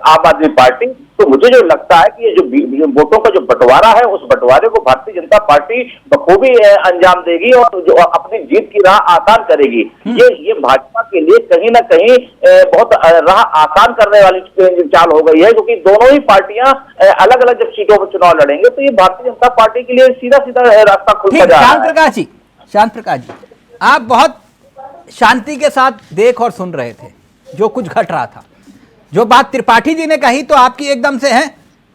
आम आदमी पार्टी, तो मुझे जो लगता है कि ये जो वोटों का जो बंटवारा है उस बंटवारे को भारतीय जनता पार्टी बखूबी अंजाम देगी और जो अपनी जीत की राह आसान करेगी। ये भाजपा के लिए कहीं ना कहीं बहुत राह आसान करने वाली चाल हो गई है, क्योंकि दोनों ही पार्टियां अलग अलग जब सीटों पर चुनाव लड़ेंगे तो ये भारतीय जनता पार्टी के लिए सीधा सीधा रास्ता खुलता जा रहा है। शांत प्रकाश जी, आप बहुत शांति के साथ देख और सुन रहे थे जो कुछ घट रहा था। जो बात त्रिपाठी जी ने कही तो आपकी एकदम से है,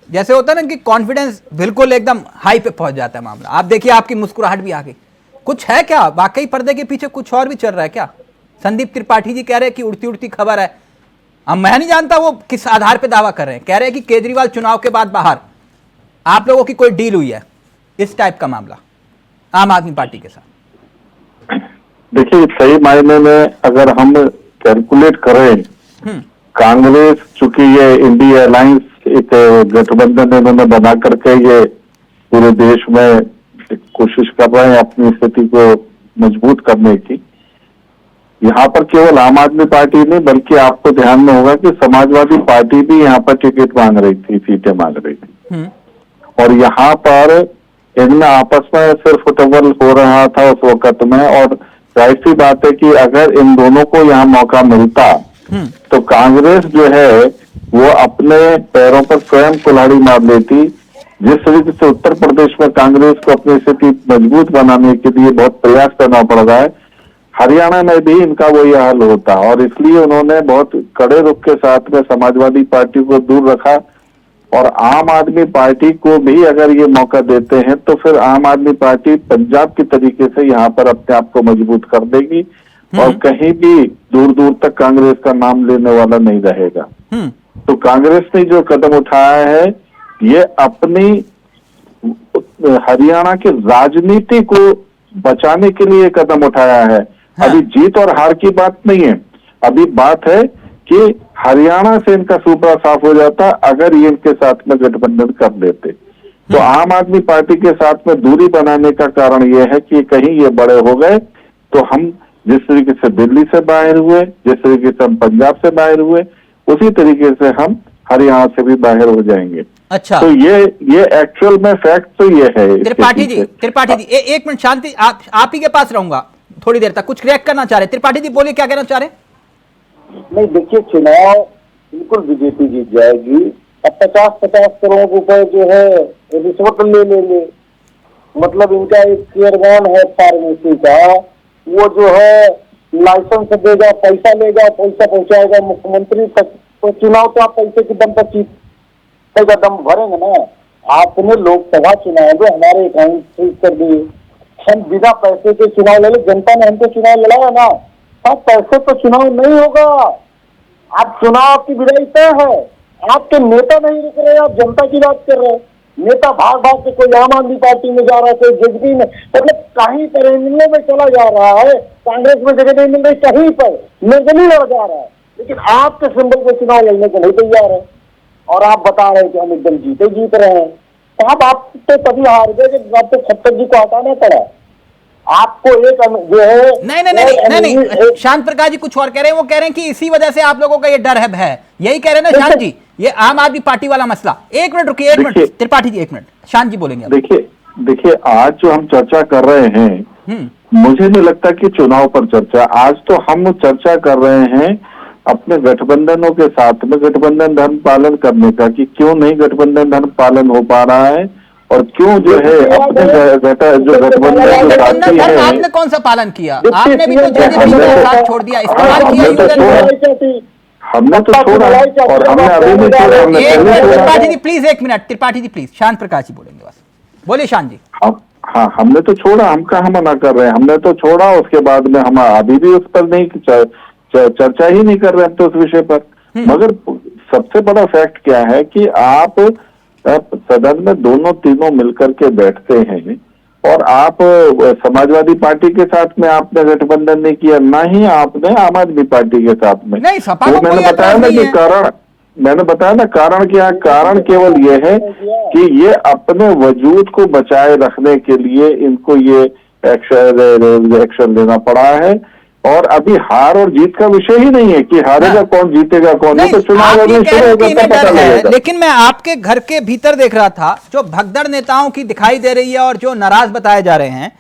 जैसे होता है ना कि कॉन्फिडेंस बिल्कुल एकदम हाई पे पहुंच जाता है मामला। आप देखिए आपकी मुस्कुराहट भी आ गई। कुछ है क्या वाकई पर्दे के पीछे कुछ और भी चल रहा है क्या? संदीप त्रिपाठी जी कह रहे हैं कि उड़ती उड़ती खबर है। अब मैं नहीं जानता वो किस आधार पे दावा कर रहे हैं। कह रहे हैं कि केजरीवाल चुनाव के बाद बाहर, आप लोगों की कोई डील हुई है, इस टाइप का मामला आम आदमी पार्टी के साथ। देखिए, सही मायने में अगर हम कैलकुलेट करें, कांग्रेस चूंकि ये इंडिया अलायंस एक गठबंधन इन्होंने बना करके ये पूरे देश में कोशिश कर रहे हैं अपनी स्थिति को मजबूत करने की। यहाँ पर केवल आम आदमी पार्टी नहीं, बल्कि आपको ध्यान में होगा कि समाजवादी पार्टी भी यहाँ पर टिकट मांग रही थी, सीटें मांग रही थी। और यहाँ पर इनमें आपस में सिर्फ फुटबॉल हो रहा था उस वक्त में। और जाहिर सी बात है कि अगर इन दोनों को यहाँ मौका मिलता तो कांग्रेस जो है वो अपने पैरों पर स्वयं कुल्हाड़ी मार लेती। जिस तरीके से उत्तर प्रदेश में कांग्रेस को अपनी स्थिति मजबूत बनाने के लिए बहुत प्रयास करना पड़ रहा है, हरियाणा में भी इनका वही हाल होता। और इसलिए उन्होंने बहुत कड़े रुख के साथ में समाजवादी पार्टी को दूर रखा। और आम आदमी पार्टी को भी अगर ये मौका देते हैं तो फिर आम आदमी पार्टी पंजाब की तरीके से यहाँ पर अपने आप को मजबूत कर देगी और कहीं भी दूर दूर तक कांग्रेस का नाम लेने वाला नहीं रहेगा। तो कांग्रेस ने जो कदम उठाया है ये अपनी हरियाणा की राजनीति को बचाने के लिए कदम उठाया है। अभी जीत और हार की बात नहीं है, अभी बात है कि हरियाणा से इनका सुपड़ा साफ हो जाता अगर ये इनके साथ में गठबंधन कर लेते। तो आम आदमी पार्टी के साथ में दूरी बनाने का कारण ये है कि कहीं ये बड़े हो गए तो हम जिस तरीके से दिल्ली से बाहर हुए, जिस तरीके से हम पंजाब से बाहर हुए, उसी तरीके से हम हरियाणा से भी बाहर हो जाएंगे। अच्छा, तो ये एक्चुअल में फैक्ट तो ये है। त्रिपाठी जी एक मिनट शांति, आप ही के पास रहूंगा थोड़ी देर तक। कुछ रिएक्ट करना चाह रहे त्रिपाठी जी, बोलिए क्या कहना चाह रहे? नहीं, देखिए, चुनाव बिल्कुल बीजेपी जीत जाएगी। अब 50-50 करोड़ रुपए जो है रिश्वत ले मतलब इनका एक चेयरमैन है फार्मेसी का, वो जो है लाइसेंस देगा, पैसा लेगा, पैसा पहुंचाएगा मुख्यमंत्री तक। तो चुनाव तो आप पैसे के दम पर जीत का दम भरेंगे ना। आपने लोकसभा चुनाव में हमारे अकाउंट फ्रीज कर दिए, हम बिना पैसे के चुनाव ले ले, जनता ने हमको चुनाव लड़ाया ना। अब पैसे तो चुनाव नहीं होगा। आप चुनाव की विदाई तय है, आपके नेता नहीं रुक रहे, आप जनता की बात कर रहे हैं। नेता भाग भाग के कोई आम आदमी पार्टी में जा रहा है, कोई जेजेपी में, मतलब कहीं पर एमएलए में चला जा रहा है, कांग्रेस में जगह नहीं मिल रही, कहीं पर निर्दलीय लड़ जा रहा है। लेकिन आपके सिंबल को चुनाव लड़ने को नहीं तैयार है और आप बता रहे हैं कि हम एकदम जीत रहे हैं। साहब, आप तो तभी हार गए जब आपको खट्टर जी को हटाना पड़ा। आपको एक जो है नहीं, शांत प्रकाश जी कुछ और कह रहे हैं। वो कह रहे हैं कि इसी वजह से आप लोगों का ये डर है, यही कह रहे हैं ना शांत जी, ये आम आदमी पार्टी वाला मसला। एक मिनट रुकिए, एक मिनट त्रिपाठी जी, एक मिनट शांत जी बोलेंगे। देखिए आज जो हम चर्चा कर रहे हैं, मुझे नहीं लगता कि चुनाव पर चर्चा, आज तो हम चर्चा कर रहे हैं अपने गठबंधनों के साथ में गठबंधन धर्म पालन करने का, कि क्यों नहीं गठबंधन धर्म पालन हो पा रहा है और क्यों जो है अपने जो गठबंधन के साथी है। आपने कौन सा पालन किया? आपने भी तो जेजेपी का साथ छोड़ दिया, इस्तेमाल किया। हमने तो छोड़ा और हमने अभी नहीं छोड़ा। त्रिपाठी जी प्लीज, एक मिनट त्रिपाठी जी प्लीज, शांत प्रकाश जी बोलेंगे बस। बोलिए शांत जी। हाँ, हमने तो छोड़ा, हम कहाँ मना कर रहे हैं, हमने तो छोड़ा। उसके बाद में हम अभी भी उस पर नहीं चर्चा ही नहीं कर रहे हैं तो उस विषय पर। मगर सबसे बड़ा फैक्ट क्या है कि आप सदन में दोनों तीनों मिलकर के बैठते हैं और आप समाजवादी पार्टी के साथ में आपने गठबंधन नहीं किया, ना ही आपने आम आदमी पार्टी के साथ में। नहीं, तो मैंने बताया ना कि कारण क्या, कारण केवल ये है कि ये अपने वजूद को बचाए रखने के लिए इनको ये एक्शन लेना पड़ा है। और अभी हार और जीत का विषय ही नहीं है कि हारेगा कौन, जीतेगा कौन, नहीं तो चुनाव अभी शुरू होगा तब पता लगेगा। लेकिन मैं आपके घर के भीतर देख रहा था, जो भगदड़ नेताओं की दिखाई दे रही है और जो नाराज बताए जा रहे हैं।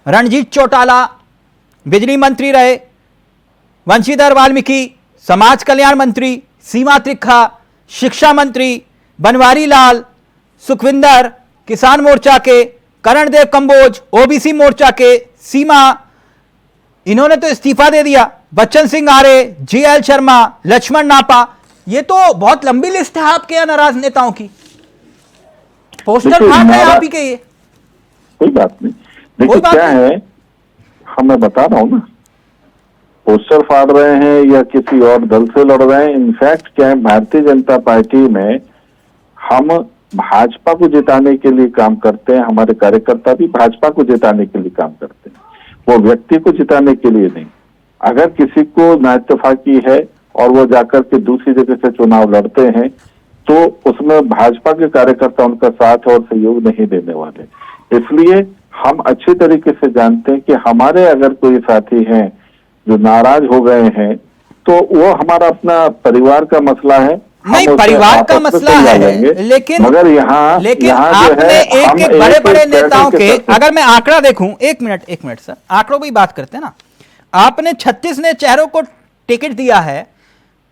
रणजीत चौटाला बिजली मंत्री रहे, वंशीधर वाल्मीकि समाज कल्याण मंत्री, सीमा त्रिखा शिक्षा मंत्री, बनवारी लाल, सुखविंदर किसान मोर्चा के, करणदेव कंबोज ओबीसी मोर्चा के, सीमा इन्होंने तो इस्तीफा दे दिया, बच्चन सिंह आर्य, जीएल शर्मा, लक्ष्मण नापा। ये तो बहुत लंबी लिस्ट है आपके यहाँ नाराज नेताओं की। पोस्टर फाड़ रहे हैं आप ही के। ये कोई बात नहीं, देखिए क्या है, मैं बता रहा हूं ना, पोस्टर फाड़ रहे हैं या किसी और दल से लड़ रहे हैं। इनफैक्ट क्या है, भारतीय जनता पार्टी में हम भाजपा को जिताने के लिए काम करते हैं, हमारे कार्यकर्ता भी भाजपा को जिताने के लिए काम करते हैं। वो व्यक्ति को जिताने के लिए नहीं। अगर किसी को नाइतफाकी है और वो जाकर के दूसरी जगह से चुनाव लड़ते हैं तो उसमें भाजपा के कार्यकर्ता उनका साथ और सहयोग नहीं देने वाले। इसलिए हम अच्छी तरीके से जानते हैं कि हमारे अगर कोई साथी हैं जो नाराज हो गए हैं तो वो हमारा अपना परिवार का मसला है। नहीं, परिवार का मसला है, लेकिन मगर यहाँ आपने एक बड़े बड़े नेताओं के, अगर मैं आंकड़ा देखूं, एक मिनट सर, आंकड़ों की बात करते हैं ना, आपने 36 ने चेहरों को टिकट दिया है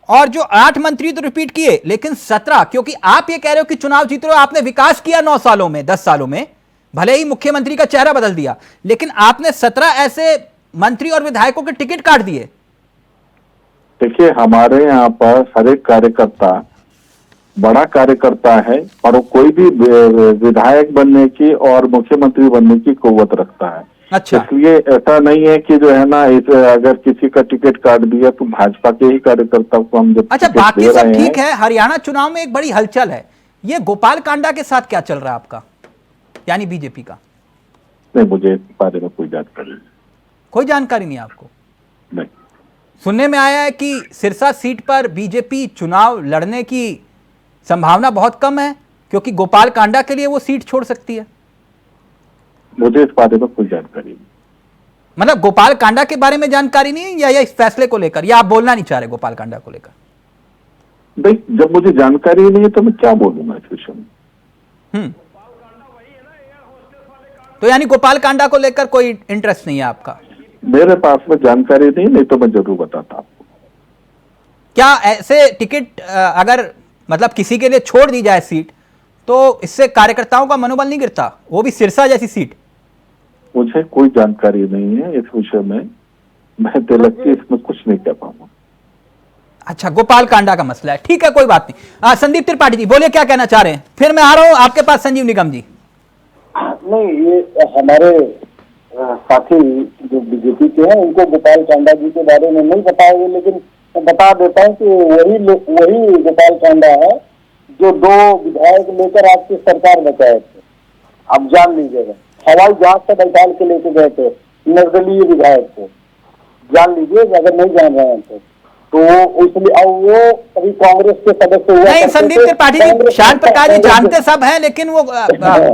और जो 8 मंत्री तो रिपीट किए, लेकिन 17, क्योंकि आप ये कह रहे हो कि चुनाव जीत रहे हो, आपने विकास किया 9 सालों में, 10 सालों में, भले ही मुख्यमंत्री का चेहरा बदल दिया, लेकिन आपने 17 ऐसे मंत्री और विधायकों के टिकट काट दिए। देखिए, हमारे यहाँ पर हर एक कार्यकर्ता बड़ा कार्यकर्ता है और कोई भी विधायक बनने की और मुख्यमंत्री बनने की कुव्वत रखता है। अच्छा, इसलिए ऐसा नहीं है कि जो है ना, अगर किसी का टिकट काट दिया तो भाजपा के ही कार्यकर्ता को हम जब अच्छा, बाकी सब ठीक है। हरियाणा चुनाव में एक बड़ी हलचल है, ये गोपाल कांडा के साथ क्या चल रहा है आपका, यानी बीजेपी का? नहीं, मुझे इस बारे में कोई जानकारी नहीं। कोई जानकारी नहीं आपको? नहीं। सुनने में आया है कि सिरसा सीट पर बीजेपी चुनाव लड़ने की संभावना बहुत कम है क्योंकि गोपाल कांडा के लिए वो सीट छोड़ सकती है। मुझे इस बारे में कोई जानकारी नहीं। मतलब गोपाल कांडा के बारे में जानकारी नहीं है या इस फैसले को लेकर, या आप बोलना नहीं चाह रहे गोपाल कांडा को लेकर? भाई, जब मुझे जानकारी नहीं है तो मैं क्या बोलूंगा इस विषय में। तो यानी गोपाल कांडा को लेकर कोई इंटरेस्ट नहीं है आपका? मेरे पास में जानकारी नहीं तो मैं जरूर बताता आपको। क्या ऐसे टिकट अगर मतलब किसी के लिए छोड़ दी जाए सीट तो इससे कार्यकर्ताओं का मनोबल नहीं गिरता, वो भी सिरसा जैसी सीट? मुझे कोई जानकारी नहीं है इस विषय में, मैं तिलक की इसमें कुछ नहीं कह पाऊंगा। अच्छा, गोपाल कांडा का मसला है, ठीक है, कोई बात नहीं। संदीप त्रिपाठी जी बोलिए, क्या कहना चाह रहे हैं? फिर मैं आ रहा हूं आपके पास संजीव निगम जी। नहीं, ये हमारे साथी जो बीजेपी के हैं उनको गोपाल कांडा जी के बारे में नहीं पता है, लेकिन मैं बता देता हूँ कि वही गोपाल कांडा है जो 2 विधायक लेकर आपकी सरकार बचाए थे। आप जान लीजिएगा, हवाई जहाज से बैठाल के लेके गए थे, निर्दलीय विधायक थे, जान लीजिए अगर नहीं जान रहे हैं तो इसलिए वो कभी कांग्रेस के सदस्य हुआ। नहीं, संदीप त्रिपाठी जी, श्याम प्रकाश जी जानते सब हैं, लेकिन वो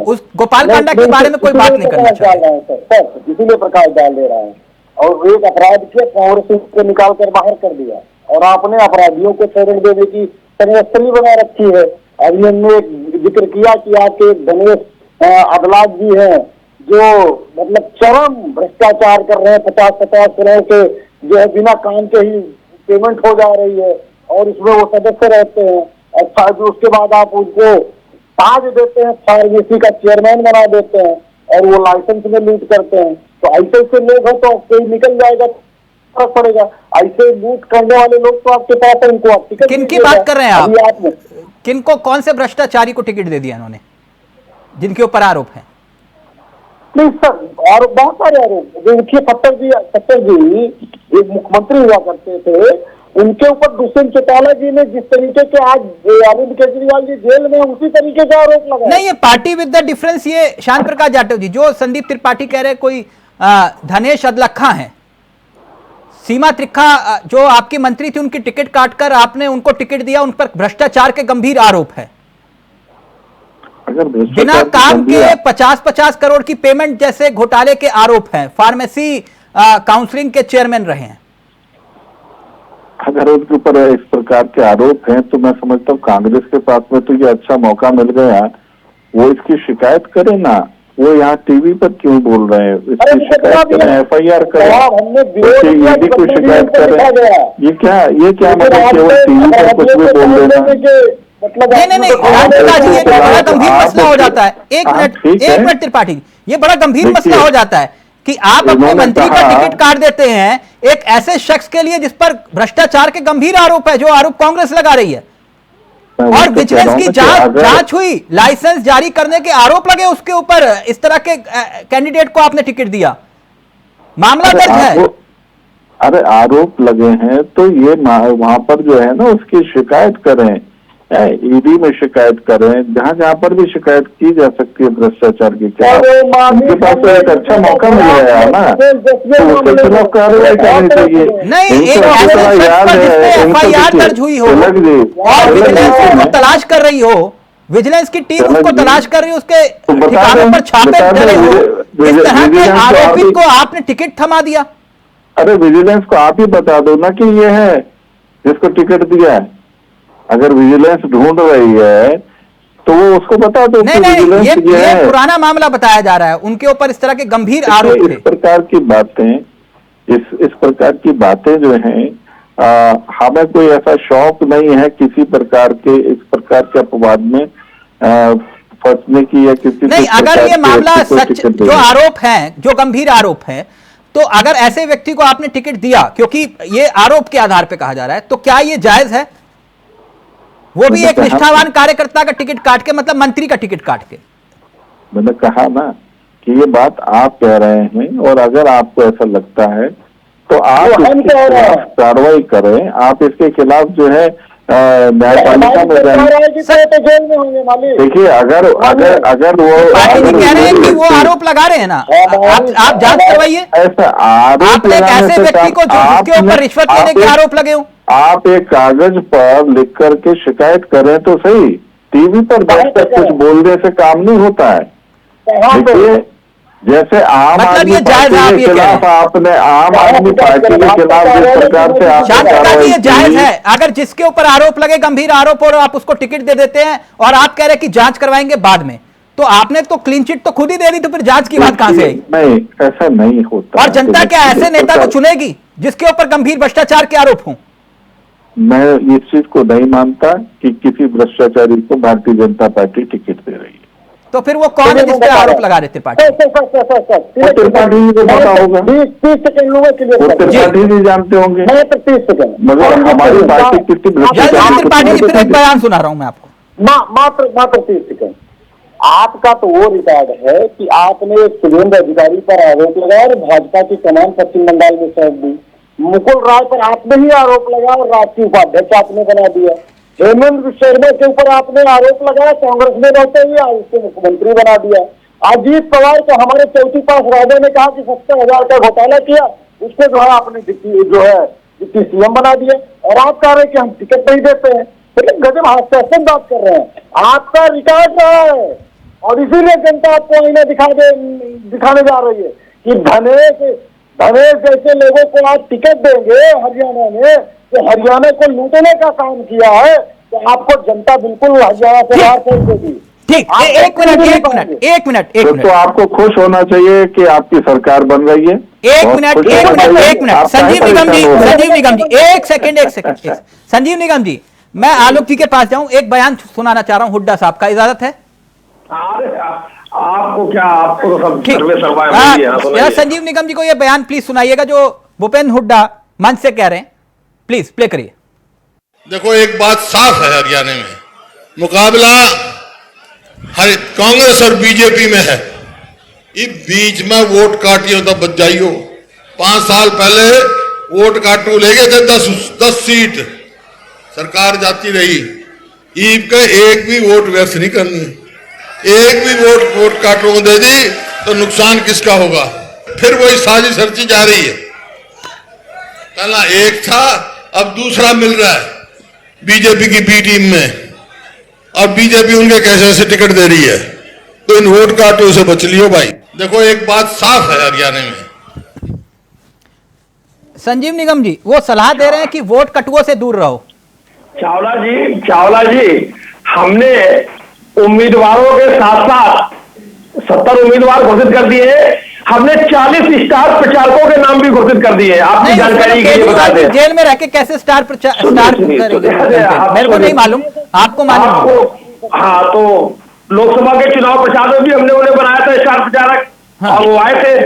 उस गोपाल कांडा के बारे में कोई बात नहीं करना चाह रहे हैं सर, इसीलिए प्रकाश डाल दे रहा है। और एक अपराध के कांग्रेस को निकाल कर बाहर कर दिया और आपने अपराधियों को शरण देने की संस्थली बना रखी है। अभी हमने जिक्र किया कि आपके गणेश अदलाज जी हैं जो मतलब चरम भ्रष्टाचार कर रहे हैं, 50-50 करोड़ के जो है बिना काम के ही पेमेंट हो जा रही है और इसमें वो सदस्य रहते हैं। अच्छा, जो उसके बाद आप उनको ताज देते हैं, फार्मेसी का चेयरमैन बना देते हैं और वो लाइसेंस में लूट करते हैं। तो ऐसे लोग हैं तो कोई निकल जाएगा, फर्क पड़ेगा। ऐसे लूट करने वाले लोग तो आपके पास है, उनको आप टिकट किन की बात कर रहे हैं आप? किनको, कौन से भ्रष्टाचारी को टिकट दे दिया इन्होंने जिनके ऊपर आरोप है? नहीं सर, और बहुत सारे आरोप। देखिए, सत्तर जी एक मुख्यमंत्री हुआ करते थे, उनके ऊपर दुष्यंत चौटाला जी ने जिस तरीके के आज अरविंद केजरीवाल जी जेल में उसी तरीके का आरोप लगा। नहीं, ये पार्टी विद द डिफरेंस, ये श्याम प्रकाश जाटव जी, जो संदीप त्रिपाठी कह रहे कोई धनेश अदलखा है, सीमा त्रिखा जो आपकी मंत्री थी, उनकी टिकट काटकर आपने उनको टिकट दिया, उन पर भ्रष्टाचार के गंभीर आरोप है। बिना काम के 50-50 करोड़ की पेमेंट जैसे घोटाले के आरोप हैं। फार्मेसी काउंसलिंग के चेयरमैन रहे हैं। अगर उनके ऊपर इस प्रकार के आरोप हैं तो मैं समझता हूँ कांग्रेस के पास में तो ये अच्छा मौका मिल गया, वो इसकी शिकायत करे ना। वो यहाँ टीवी पर क्यों बोल रहे हैं? इसकी शिकायत करें, FIR करें, ईडी को शिकायत करें। ये क्या मतलब केवल टीवी पर कुछ भी बोल देना? मतलब नहीं, ये बड़ा गंभीर मसला हो जाता है। एक मिनट त्रिपाठी, ये बड़ा गंभीर मसला हो जाता है कि आप अपने मंत्री का टिकट काट देते हैं एक ऐसे शख्स के लिए जिस पर भ्रष्टाचार के गंभीर आरोप है, जो आरोप कांग्रेस लगा रही है, और विजिलेंस की जांच हुई, लाइसेंस जारी करने के आरोप लगे उसके ऊपर, इस तरह के कैंडिडेट को आपने टिकट दिया, मामला दर्ज है। अरे आरोप लगे हैं तो ये वहां पर जो है ना उसकी शिकायत करें, ईडी में शिकायत करें, जहां जहां पर भी शिकायत की जा सकती है भ्रष्टाचार के खिलाफ, उनके पास तो एक अच्छा मौका मिल गया है ना, तो उसके खिलाफ कार्रवाई करनी चाहिए। नहीं, एक ऐसे शख्स पर जिसपे एफआईआर दर्ज हुई हो और विजिलेंस उसको तलाश कर रही हो, विजिलेंस की टीम उसको तलाश कर रही हो, उसके ठिकानों पर छापे डले हो, इस तरह के आरोपित को आपने टिकट थमा दिया। अरे विजिलेंस को आप ही बता दो ना कि ये है जिसको टिकट दिया है। अगर विजिलेंस ढूंढ रही है तो वो उसको बता दो। नहीं, ये पुराना मामला बताया जा रहा है, उनके ऊपर इस तरह के गंभीर आरोप थे। इस प्रकार की बातें, इस प्रकार की बातें जो हैं, हमें कोई ऐसा शौक नहीं है किसी प्रकार के इस प्रकार के अपवाद में फंसने की या किसी नहीं। अगर ये मामला सच, जो आरोप हैं, जो गंभीर आरोप हैं, तो अगर ऐसे व्यक्ति को आपने टिकट दिया, क्योंकि ये आरोप के आधार पर कहा जा रहा है, तो क्या ये जायज है? वो भी एक निष्ठावान कार्यकर्ता का टिकट काट के, मतलब मंत्री का टिकट काट के। मैंने कहा ना कि ये बात आप कह रहे हैं, और अगर आपको ऐसा लगता है तो आप इसके खिलाफ कार्रवाई करें। आप इसके खिलाफ जो है न्यायपालिका में जाएं। देखिए, अगर वो कह रहे हैं कि वो आरोप लगा रहे हैं ना, आप जांच करवाइए। ऐसा आरोप आप एक ऐसे व्यक्ति को जिसके ऊपर रिश्वत लेने के आरोप लगे हो, आप एक कागज पर लिख करके शिकायत करें तो सही। टीवी पर बैठकर कुछ बोलने से काम नहीं होता है। देखिए, जैसे आम आदमी पार्टी के खिलाफ आपने, आम आदमी पार्टी के खिलाफ जिस प्रकार से ये जायज है, अगर जिसके ऊपर आरोप लगे, गंभीर आरोप, और आप उसको टिकट दे देते हैं और आप कह रहे हैं कि जांच करवाएंगे बाद में, तो आपने तो क्लीन चिट तो खुद ही दे दी, तो फिर जांच की बात कहां से आई? नहीं, ऐसा नहीं होता। और जनता क्या ऐसे नेता को चुनेगी जिसके ऊपर गंभीर भ्रष्टाचार के आरोप हों? मैं इस चीज को नहीं मानता कि किसी भ्रष्टाचारी को भारतीय जनता पार्टी टिकट दे रही है। तो फिर वो कौन है जिसपे आरोप लगा रहे थे पार्टी? त्रिपाठी को पता होगा, त्रिपाठी नहीं जानते होंगे, मगर हमारी पार्टी कितनी त्रिपाठी की एक बयान सुना रहा हूँ मैं आपको। मात्र 30 सेकंड। आपका तो वो रिकॉर्ड है कि आपने एक सुरेंद्र अधिकारी पर आरोप लगाया और भाजपा की कमान पश्चिम बंगाल में सौंप दी। मुकुल राय पर आपने ही आरोप लगाया और राष्ट्रीय उपाध्यक्ष आपने बना दिया। हेमंत शर्मा के ऊपर आपने आरोप लगाया, कांग्रेस में रहते हुए उसको मुख्यमंत्री बना दिया। अजीत पवार को हमारे चौथी पास राजा ने कहा कि 70,000 का घोटाला किया, उसको जो है आपने डिप्टी सीएम बना दिया, और आप कह रहे हैं कि हम टिकट नहीं देते हैं। लेकिन गजब हास्यास्पद बात कर रहे हैं। आपका रिकॉर्ड रहा है और इसीलिए जनता आपको आईना दिखाने जा रही है कि धनेश जैसे लोगों को आप टिकट देंगे हरियाणा में, तो हरियाणा को लूटने का काम किया है, तो आपको जनता बिल्कुल हरियाणा से बाहर कर देगी। ठीक, एक मिनट। तो आपको खुश होना चाहिए कि आपकी सरकार बन रही है। एक मिनट। संजीव निगम जी, एक सेकंड। संजीव निगम जी, मैं आलोक जी के पास जाऊं, एक बयान सुनाना चाह रहा हूं हुड्डा साहब का, इजाजत है? आपको क्या, आपको तो सब सर्वे संजीव निगम जी को ये बयान प्लीज सुनाइएगा जो भूपेंद्र हुड्डा मंच से कह रहे हैं। प्लीज प्ले करिए। देखो, एक बात साफ है, हरियाणा में मुकाबला कांग्रेस और बीजेपी में है। इस बीच में वोट काटियो तो बच जाइयो। 5 साल पहले वोट काटू ले गए थे 10 सीट, सरकार जाती रही। ईब का एक भी वोट व्यर्थ नहीं करनी, एक भी वोट काटू को दे दी तो नुकसान किसका होगा? फिर वही साजिश रची जा रही है। पहला एक था, अब दूसरा मिल रहा है बीजेपी की बी टीम में, और बीजेपी उनके कैसे टिकट दे रही है। तो इन वोट काटों से बच लियो भाई। देखो, एक बात साफ है हरियाणा में। संजीव निगम जी वो सलाह दे रहे हैं कि वोट कटुओं से दूर रहो। चावला जी, हमने उम्मीदवारों के साथ साथ 70 उम्मीदवार घोषित कर दिए। हमने 40 स्टार प्रचारकों के नाम भी घोषित कर दिए। आपकी जानकारी के लिए बता दें, जेल में रह के कैसे स्टार मेरे को नहीं मालूम, आपको मालूम? हाँ, तो लोकसभा के चुनाव प्रचार में भी हमने उन्हें बनाया था स्टार प्रचारक। हाँ। और वो आए थे,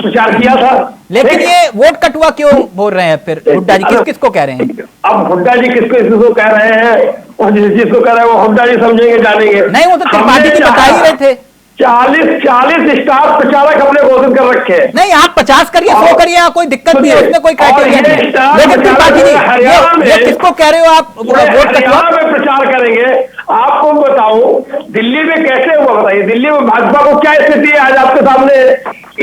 प्रचार किया था। लेकिन ये वोट कटुआ क्यों बोल रहे हैं फिर हुड्डा जी? किसको कह रहे हैं? अब हुड्डा जी किसको कह रहे हैं, और जिसको कह रहे हैं वो हुड्डा जी समझेंगे, जानेंगे। नहीं, वो तो त्रिपाठी जी बता ही रहे थे। 40 स्टार प्रचारक हमने घोषित कर रखे हैं। नहीं, आप 50 करिए, 100 करिए, कोई दिक्कत नहीं है, उसमें कोई क्राइटेरिया नहीं है। लेकिन त्रिपाठी जी, ये किसको कह रहे हो आप वोट हरियाणा में प्रचार करेंगे? आपको बताऊं दिल्ली में कैसे हुआ, बताइए। दिल्ली में भाजपा को क्या स्थिति है आज आपके सामने?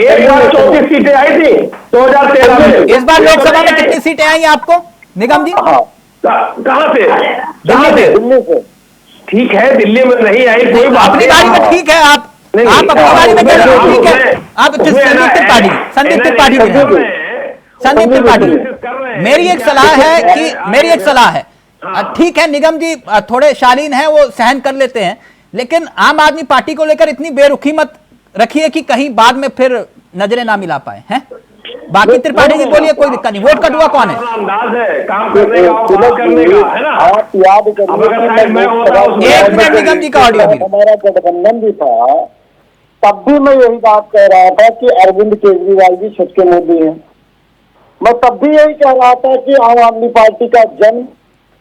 एक बार 34 सीटें आई थी 2013 में। इस बार लोकसभा में कितनी सीटें आई आपको निगम जी? कहां से? दिल्ली से। ठीक है, दिल्ली में नहीं आई, कोई बात अपनी बारी में ठीक है, आप अपनी बारी में ठीक है। आप संदीप त्रिपाठी मेरी एक सलाह है, ठीक है निगम जी थोड़े शालीन हैं, वो सहन कर लेते हैं, लेकिन आम आदमी पार्टी को लेकर इतनी बेरुखी मत रखिए कि कहीं बाद में फिर नजरें ना मिला पाए हैं। बाकी त्रिपाठी जी बोलिए, कोई दिक्कत नहीं। वोट कटुआ कौन है? अंदाज है काम करने का, बात करने का, है ना? आप याद करिए, एक मिनट निगम जी का ऑडियो भी। हमारा गठबंधन भी था, तब भी मैं यही बात कह रहा था कि अरविंद केजरीवाल जी छुटके मोदी हैं। मैं तब भी यही कह रहा था कि आम आदमी पार्टी का जन्म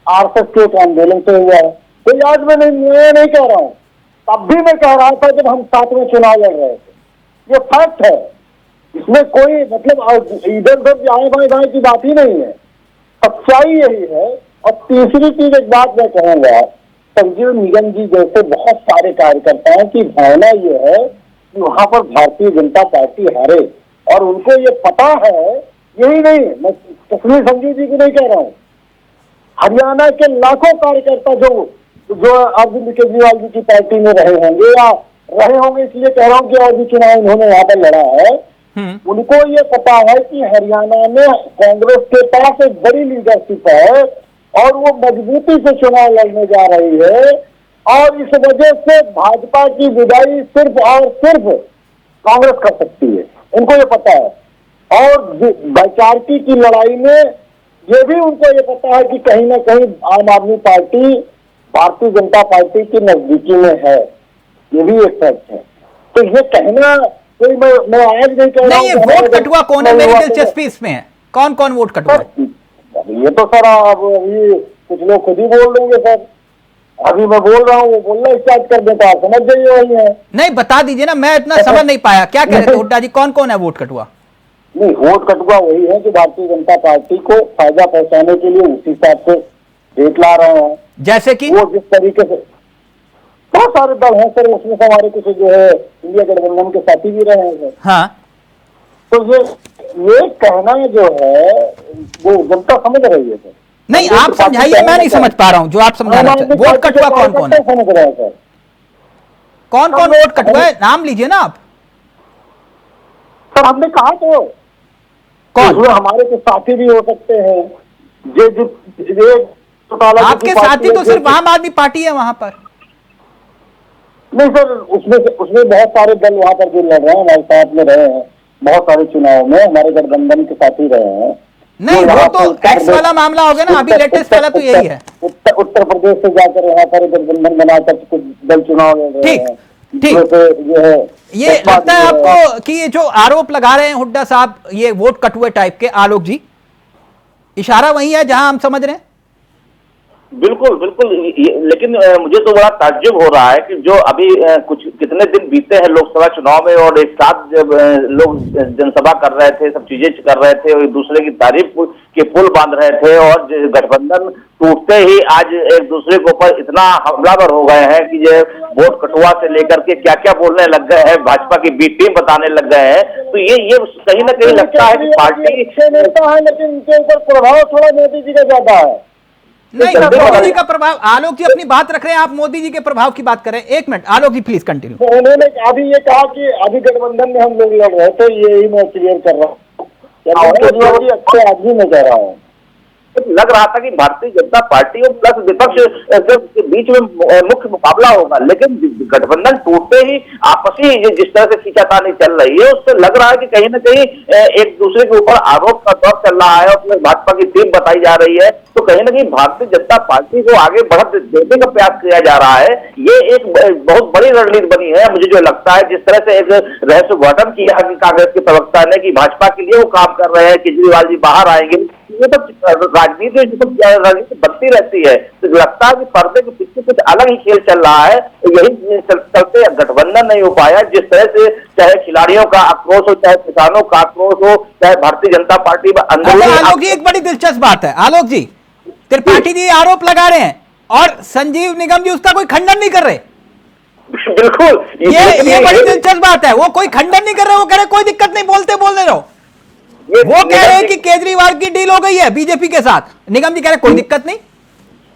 आरएसएस के एक आंदोलन से हुआ है। कोई आज मैं नहीं कह रहा हूँ, तब भी मैं कह रहा था जब हम साथ में चुनाव लड़ रहे थे। ये फैक्ट है, इसमें कोई मतलब इधर उधर दाएं बाएं की बात ही नहीं है, सच्चाई यही है। और तीसरी चीज एक बात मैं कहूंगा, संजीव निगम जी जैसे बहुत सारे कार्यकर्ताओं की भावना ये है कि वहां पर भारतीय जनता पार्टी हारे, और उनको ये पता है। यही नहीं, मैं तस्वीर संजीव जी को नहीं कह रहा हूँ, हरियाणा के लाखों कार्यकर्ता जो अरविंद केजरीवाल जी की पार्टी में रहे होंगे, इसलिए कह रहा हूँ कि और भी चुनाव उन्होंने यहाँ पर लड़ा है, उनको ये पता है कि हरियाणा में कांग्रेस के पास एक बड़ी लीडरशिप है और वो मजबूती से चुनाव लड़ने जा रही है, और इस वजह से भाजपा की विदाई सिर्फ और सिर्फ कांग्रेस कर सकती है, उनको ये पता है। और वैचारिकी की लड़ाई में ये भी उनको ये पता है कि कहीं ना कहीं आम आदमी पार्टी भारतीय जनता पार्टी की नजदीकी में है, ये भी एक फैक्ट है। तो ये कहना कोई मैं आज नहीं कह रहा हूँ। ये वोट कटुआ कौन है? मेरी दिलचस्पी इसमें है, कौन कौन वोट कटुआ है? ये तो सर अब अभी कुछ लोग खुद ही बोल देंगे सर, अभी मैं बोल रहा हूँ, वो बोलना स्टार्ट कर देता, आप समझ जाइए वही है। नहीं बता दीजिए ना, मैं इतना समझ नहीं पाया, क्या कह रहे थे हुड्डा जी, कौन कौन है वोट कटुआ? नहीं, वोट कटुआ वही है कि भारतीय जनता पार्टी को फायदा पहुंचाने के लिए उसी हिसाब से रेट ला रहे हैं। जैसे कि वो जिस तरीके से बहुत सारे दल हैं सर, उसमें से हमारे कुछ जो है इंडिया गठबंधन के साथी भी रहे हैं सर। हाँ, तो ये कहना जो है वो जनता समझ रही है सर। नहीं आप समझाइए, मैं नहीं समझ पा रहा हूँ जो आप समझा रहे हैं। वोट कटुआ कौन कौन है? समझ रहे हैं सर, कौन कौन वोट कटुआ है, नाम लीजिए ना आप। सर हमने कहा तो कौन? हमारे कुछ साथी भी हो सकते हैं, आपके साथी तो सिर्फ आम आदमी पार्टी है वहां पर। नहीं सर, उसमें बहुत सारे दल वहां पर जो लड़ रहे हैं, हमारे साथ में रहे हैं बहुत सारे चुनाव में, हमारे गठबंधन के साथी रहे हैं। नहीं वो तो टैक्स वाला मामला हो गया ना, अभी लेटेस्ट वाला तो यही है। उत्तर प्रदेश से जाकर वहां पर गठबंधन बनाकर कुछ दल चुनाव लड़ रहे हैं। ठीक, ये लगता है आपको कि ये जो आरोप लगा रहे हैं हुड्डा साहब, ये वोट कटुए टाइप के, आलोक जी इशारा वही है जहां हम समझ रहे हैं? बिल्कुल बिल्कुल, लेकिन मुझे तो बड़ा ताज्जुब हो रहा है कि जो अभी कितने दिन बीते हैं लोकसभा चुनाव में, और एक साथ जब लोग जनसभा कर रहे थे, सब चीजें कर रहे थे और एक दूसरे की तारीफ के पुल बांध रहे थे, और गठबंधन टूटते ही आज एक दूसरे के ऊपर इतना हमलावर हो गए हैं कि ये वोट कटुआ से लेकर के क्या क्या बोलने लग गए हैं, भाजपा की बी टीम बताने लग गए हैं। तो ये कहीं ना कहीं लगता है कि पार्टी नेता है, लेकिन इनके ऊपर प्रभाव थोड़ा मोदी जी का ज्यादा है। नहीं मोदी जी का प्रभाव, आलोक जी अपनी बात रख रहे हैं, आप मोदी जी के प्रभाव की बात करें। एक minute Alok ji please continue. तो उन्होंने अभी ये कहा कि अभी गठबंधन में हम लोग लड़ रहे थे, यही मैं क्लियर कर रहा हूँ, अच्छे आदमी में कह रहा हूँ। लग रहा था कि भारतीय जनता पार्टी और प्लस विपक्ष के बीच में मुख्य मुकाबला होगा, लेकिन गठबंधन टूटते ही आपसी जिस तरह से खींचातानी चल रही है, उससे लग रहा है कि कहीं ना कहीं एक दूसरे के ऊपर आरोप का दौर चल रहा है, उसमें भाजपा की टीम बताई जा रही है। तो कहीं ना कहीं भारतीय जनता पार्टी को आगे बढ़त देने का प्रयास किया जा रहा है। ये एक बहुत बड़ी रणनीति बनी है, मुझे जो लगता है जिस तरह से एक रहस्य उद्घाटन किया कांग्रेस के प्रवक्ता ने कि भाजपा के लिए वो काम कर रहे हैं, केजरीवाल जी बाहर आएंगे, देखिए तो राजनीति बनती रहती है, तो लगता है कि पर्दे के पीछे कुछ अलग ही खेल चल रहा है। यही चलते गठबंधन नहीं हो पाया। जिस तरह से चाहे खिलाड़ियों का आक्रोश हो, चाहे किसानों का आक्रोश हो, चाहे भारतीय जनता पार्टी में आलोक जी, एक बड़ी दिलचस्प बात है आलोक जी, त्रिपाठी जी आरोप लगा रहे हैं और संजीव निगम जी उसका कोई खंडन नहीं कर रहे। बिल्कुल, ये बड़ी दिलचस्प बात है। वो कोई खंडन नहीं कर रहे, वो कह रहे कोई दिक्कत नहीं, बोलते रहो। वो कह रहे हैं कि केजरीवाल की डील हो गई है बीजेपी के साथ, निगम जी कह रहे कोई दिक्कत नहीं।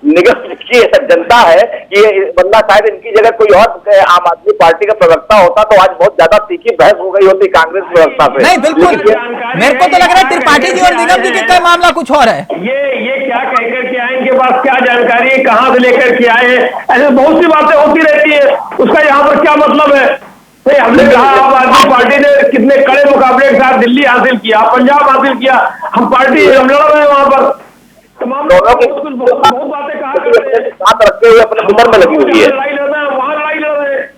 निगम की जनता है कि वरना शायद इनकी जगह कोई और आम आदमी पार्टी का प्रवक्ता होता तो आज बहुत ज्यादा तीखी बहस हो गई होती कांग्रेस प्रवक्ता पे। नहीं बिल्कुल, मेरे को तो लग रहा है त्रिपाठी जी और निगम जी का मामला कुछ और है। ये क्या कहकर के आए, इनके पास क्या जानकारी है, कहां से लेकर के आए, ऐसे बहुत सी बातें होती रहती है। उसका यहाँ पर क्या मतलब है? नहीं, हमने कहा आम आदमी पार्टी ने कितने कड़े मुकाबले के साथ दिल्ली हासिल किया, पंजाब हासिल किया, हम पार्टी हम लड़ रहे हैं वहां पर। तमाम दोनों की बहुत बातें कहा करते हैं, साथ रखते हुए अपने उम्र में लगी हुई है। लड़ाई लड़ रहे हैं, वहां लड़ाई लड़ रहे हैं।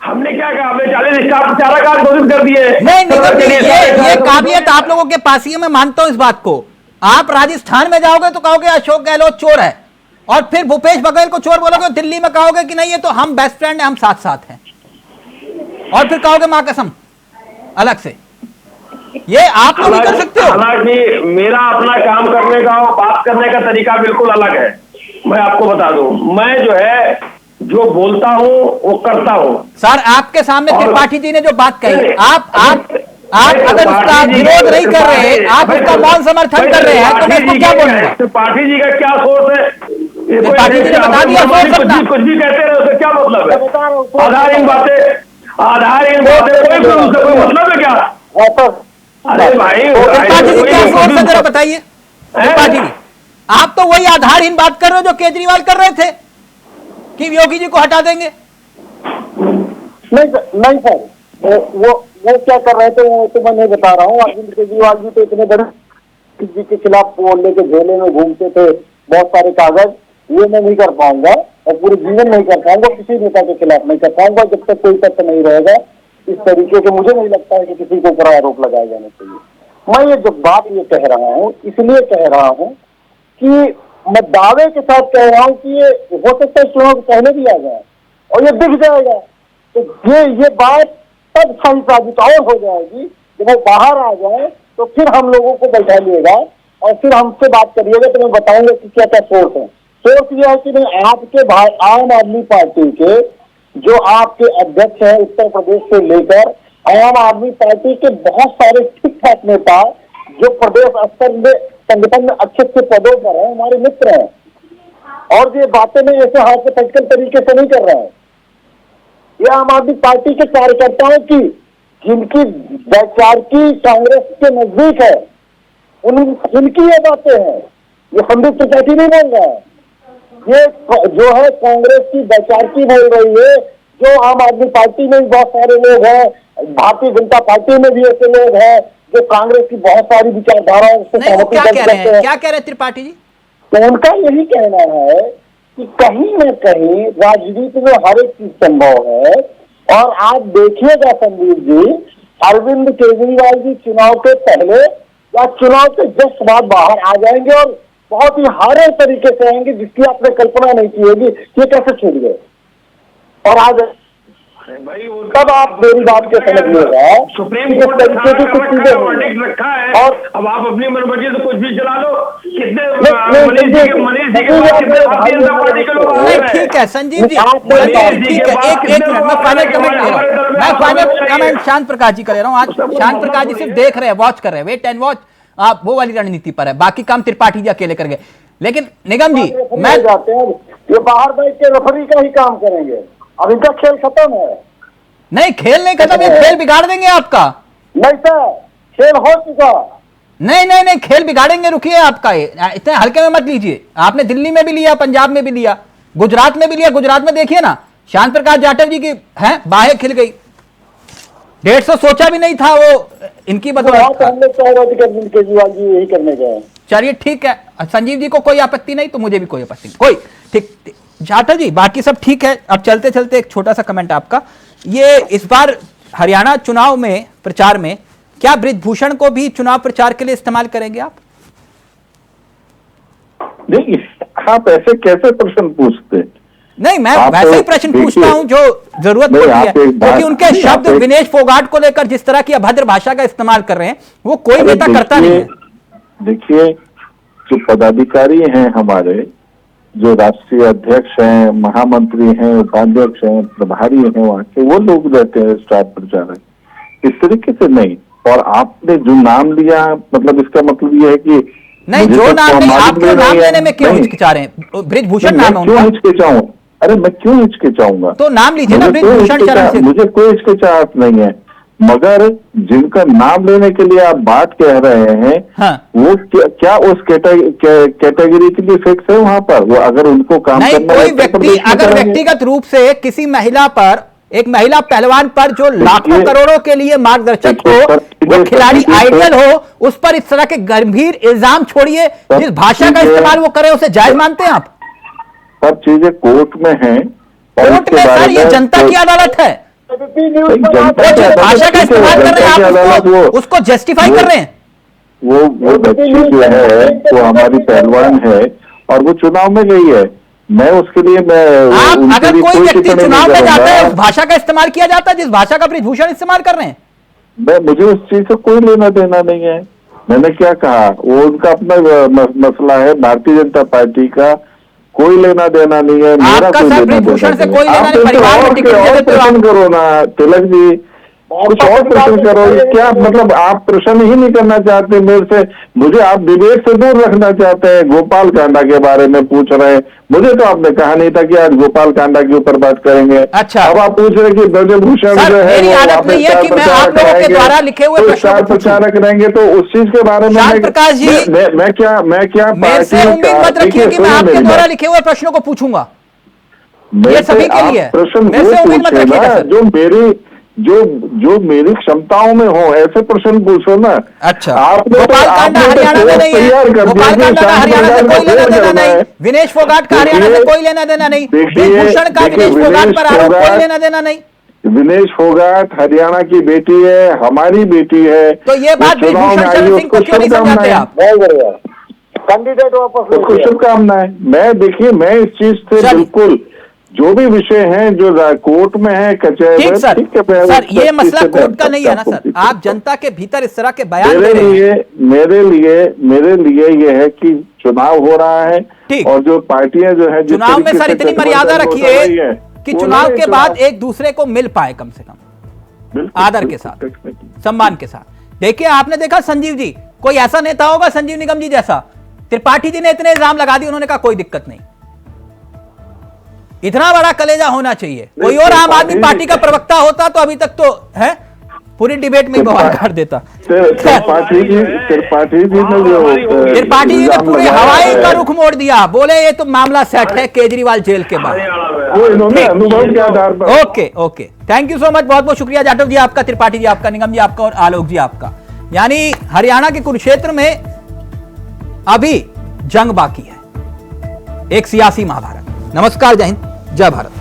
हमने क्या कहा? हमने 40 स्टाफ चारागाह घोषित कर दिए। नहीं निगम जी, ये काबिलियत आप लोगों के पास ही है, मैं मानता हूं इस बात को। आप राजस्थान में जाओगे तो कहोगे अशोक गहलोत चोर है, और फिर भूपेश बघेल को चोर बोलोगे, दिल्ली में कहोगे कि नहीं ये तो हम बेस्ट फ्रेंड हैं, हम साथ साथ हैं, और फिर कहोगे मां कसम अलग से। ये आप तो नहीं कर सकते हो। हालांकि मेरा अपना काम करने का और बात करने का तरीका बिल्कुल अलग है। मैं आपको बता दूं, मैं जो है जो बोलता हूं वो करता हूं। सर आपके सामने त्रिपाठी जी ने जो बात कही, आप अगर उसका विरोध नहीं कर रहे, आप उसका मौन समर्थन कर रहे हैं, तो मैं इसको क्या बोलूंगा? त्रिपाठी जी का क्या सोच है? त्रिपाठी जी ने बता दिया कुछ भी कहते रहे, उसका क्या मतलब है? आधारहीन बातें कोई मतलब है क्या? अरे भाई त्रिपाठी जी क्या सोच है जरा बताइए। त्रिपाठी जी आप तो वही आधारहीन बात कर रहे हो जो केजरीवाल कर रहे थे कि योगी जी को हटा देंगे। नहीं सर, वो क्या कर रहे थे वो तो मैं नहीं बता रहा हूँ। अरविंद केजरीवाल जी तो इतने बड़े जी के खिलाफ बोलने के झोले में घूमते थे, बहुत सारे कागज, ये मैं नहीं कर पाऊंगा और पूरे जीवन नहीं कर पाऊंगा, किसी नेता के खिलाफ नहीं कर पाऊंगा जब तक कोई तथ्य नहीं रहेगा इस तरीके के। मुझे नहीं लगता है कि किसी के ऊपर आरोप लगाए जाने चाहिए। मैं ये जो बात ये कह रहा हूँ इसलिए कह रहा हूँ कि मैं दावे के साथ कह रहा हूँ कि ये हो सकता है चुनाव के पहले भी आ जाए और ये दिख जाएगा, तो ये बात तब सही साबित और हो जाएगी जब वो बाहर आ जाए, तो फिर हम लोगों को बैठा लिएगा और फिर हमसे बात करिएगा तो मैं बताऊंगा कि क्या क्या सोर्स है। सोर्स ये है कि नहीं, आपके आम आदमी पार्टी के जो आपके अध्यक्ष हैं उत्तर प्रदेश से लेकर आम आदमी पार्टी के बहुत सारे ठीक ठाक नेता जो प्रदेश स्तर में संगठन में अच्छे अच्छे पदों पर हैं, हमारे मित्र हैं, और ये बातें में ऐसे हाइपोथेटिकल तरीके से नहीं कर रहे हैं। ये आम आदमी पार्टी के कार्यकर्ताओं की जिनकी वैचारिकी कांग्रेस के नजदीक है, उनकी ये बातें हैं। ये संदीप त्रिपाठी नहीं बोल रहा है, ये जो है कांग्रेस की वैचारिकी बोल रही है, जो आम आदमी पार्टी में भी बहुत सारे लोग हैं, भारतीय जनता पार्टी में भी ऐसे लोग हैं जो कांग्रेस की बहुत सारी विचारधाराओं से सहमति क्या कह रहे हैं त्रिपाठी जी? तो उनका यही कहना है कि कहीं न कहीं राजनीति में हर एक चीज संभव है। और आप देखिएगा संदीप जी, अरविंद केजरीवाल जी चुनाव के पहले या चुनाव के जस्ट बाद बाहर आ जाएंगे और बहुत ही हारे तरीके से आएंगे जिसकी आपने कल्पना नहीं की होगी। ये कैसे छूट गए? और आज तब आप मेरी बात को समझिएगा, सुप्रीम कोर्ट ने कुछ चीजें रखा है और अब आप अपनी मनमर्जी से कुछ भी चला लो। कितने मनीष जी के भारतीय जनता पार्टी के लोग। ठीक है संजीव जी, ठीक है, एक मिनट मैं फाइनल कमेंट ले रहा हूँ। मैं फाइनल कमेंट शांत प्रकाश जी कर ले रहा हूँ। आज शांत प्रकाश जी सिर्फ देख रहे हैं, वॉच कर रहे हैं, वेट एंड वॉच, आप वो वाली रणनीति पर है, बाकी काम त्रिपाठी जी अकेले कर गए। लेकिन निगम जी मैं जाते हैं ये बाहर बैठ के रेफरी का ही काम करेंगे, अब इनका खेल खत्म है। नहीं, खेल नहीं खत्म, ये खेल बिगाड़ देंगे आपका। नहीं सर, खेल हो चुका। नहीं, खेल बिगाड़ेंगे, रुकिए आपका इतने हल्के में मत लीजिए। आपने दिल्ली में भी लिया, पंजाब में भी लिया, गुजरात में भी लिया। गुजरात में देखिए ना, श्याम प्रकाश जाटव जी की हैं बाहें खिल गई, 150 सोचा भी नहीं था वो इनकी बदौलत। केजरीवाल जी यही करने गए। चलिए ठीक है, संजीव जी को कोई आपत्ति नहीं तो मुझे भी कोई आपत्ति नहीं, कोई ठीक। जाटव जी बाकी सब ठीक है। अब चलते चलते एक छोटा सा कमेंट आपका, ये इस बार हरियाणा चुनाव में प्रचार में क्या बृजभूषण को भी चुनाव प्रचार के लिए इस्तेमाल करेंगे आप? नहीं, आप ऐसे कैसे प्रश्न पूछते? नहीं, मैं वैसे ही प्रश्न पूछता हूं जो जरूरत पड़ती है, क्योंकि उनके शब्द विनेश फोगाट को लेकर जिस तरह की अभद्र भाषा का इस्तेमाल कर रहे हैं वो कोई नेता करता नहीं है। देखिए, जो पदाधिकारी हैं हमारे, जो राष्ट्रीय अध्यक्ष हैं, महामंत्री हैं, उपाध्यक्ष हैं, प्रभारी हैं वहां के, वो लोग रहते हैं स्टार प्रचारक, इस तरीके से नहीं। और आपने जो नाम लिया, मतलब इसका मतलब ये है कि नहीं, जो नाम नहीं, आपके नाम लेने में क्यों हिचकिचा रहे हैं? बृजभूषण नाम है उनका। क्यों हिचकिचाऊं? अरे मैं क्यों हिचकिचाऊंगा? तो नाम लीजिए ना बृजभूषण चरण सिंह। मुझे कोई हिचकिचाहट नहीं है, मगर जिनका नाम लेने के लिए आप बात कह रहे हैं, हाँ। वो क्या उस कैटेगरी के लिए फिक्स है वहां पर? वो अगर उनको काम नहीं, करना कोई व्यक्ति अगर व्यक्तिगत रूप से किसी महिला पर, एक महिला पहलवान पर जो लाखों करोड़ों के लिए मार्गदर्शक हो, वो खिलाड़ी आइडियल हो, उस पर इस तरह के गंभीर इल्जाम छोड़िए, जिस भाषा का इस्तेमाल वो करे उसे जायज मानते हैं आप? सब चीजें कोर्ट में हैं। कोर्ट में सर, ये जनता की अदालत है। भाषा का इस्तेमाल कर रहे हैं आप, उसको जस्टिफाई कर रहे हैं। वो बच्ची जो है वो हमारी पहलवान है और वो चुनाव में गई है। मैं उसके लिए आप अगर कोई व्यक्ति चुनाव में जाता है, उस भाषा का इस्तेमाल किया जाता है जिस भाषा का बृजभूषण इस्तेमाल कर रहे हैं। मुझे उस चीज से कोई लेना देना नहीं है। मैंने क्या कहा, वो उनका अपना मसला है, भारतीय जनता पार्टी का कोई लेना देना नहीं है। मेरा कोई लेना बृजभूषण से कोई लेना नहीं। परिवार में टिकट प्रश्न करो ना तिलक जी, कुछ और प्रश्न करो। क्या मतलब आप प्रश्न ही नहीं करना चाहते मेरे से? मुझे आप डिबेट से दूर रखना चाहते हैं। गोपाल कांडा के बारे में पूछ रहे हैं, मुझे तो आपने कहा नहीं था कि आज गोपाल कांडा के ऊपर बात करेंगे। अच्छा, अब आप पूछ रहे कि ब्रजभूषण जो है मेरी आदत नहीं है कि मैं आप लोगों के द्वारा लिखे हुए स्टार प्रचारक रहेंगे, तो उस चीज के बारे में प्रकाश जी मैं क्या मेरे से उम्मीद मत रखिए कि मैं आपके द्वारा लिखे हुए प्रश्नों को पूछूंगा। ये सभी के लिए प्रश्न जो मेरी क्षमताओं में हो ऐसे प्रश्न पूछो ना। अच्छा, गोपाल कांडा हरियाणा में नहीं है, गोपाल कांडा का हरियाणा से कोई लेना देना नहीं, विनेश फोगाट का हरियाणा से कोई लेना देना नहीं, बृजभूषण का विनेश फोगाट पर आरोप कोई लेना देना नहीं। विनेश फोगाट हरियाणा की बेटी है, हमारी बेटी है, तो ये बात बृजभूषण चरण सिंह को क्यों नहीं समझाते आप? कैंडिडेट वापस उसको शुभकामनाएं। मैं देखिए, मैं इस चीज से बिल्कुल, जो भी विषय हैं जो कोर्ट में है, कचहरी में, सर ये मसला कोर्ट का नहीं है ना सर। आप जनता के भीतर इस तरह के बयान दे रहे हैं। मेरे लिए ये है कि चुनाव हो रहा है और जो पार्टियां जो है, चुनाव में सर इतनी मर्यादा रखिए कि चुनाव के बाद एक दूसरे को मिल पाए, कम से कम आदर के साथ, सम्मान के साथ। देखिए, आपने देखा संजीव जी, कोई ऐसा नेता होगा संजीव निगम जी जैसा, त्रिपाठी जी ने इतने इल्जाम लगा दिए, उन्होंने कहा कोई दिक्कत नहीं। इतना बड़ा कलेजा होना चाहिए। कोई और आम आदमी पार्टी का प्रवक्ता होता तो अभी तक तो है पूरी डिबेट में बवाल कर देता। त्रिपाठी जी ने पूरे हवाई का रुख मोड़ दिया, बोले ये तो मामला सेट है केजरीवाल जेल के बाद। अनुभव के आधार पर। Okay, thank you so much, बहुत बहुत शुक्रिया जाटव जी आपका, त्रिपाठी जी आपका, निगम जी आपका और आलोक जी आपका। यानी हरियाणा के कुरुक्षेत्र में अभी जंग बाकी है, एक सियासी महाभारत। नमस्कार, जय हिंद, जय भारत।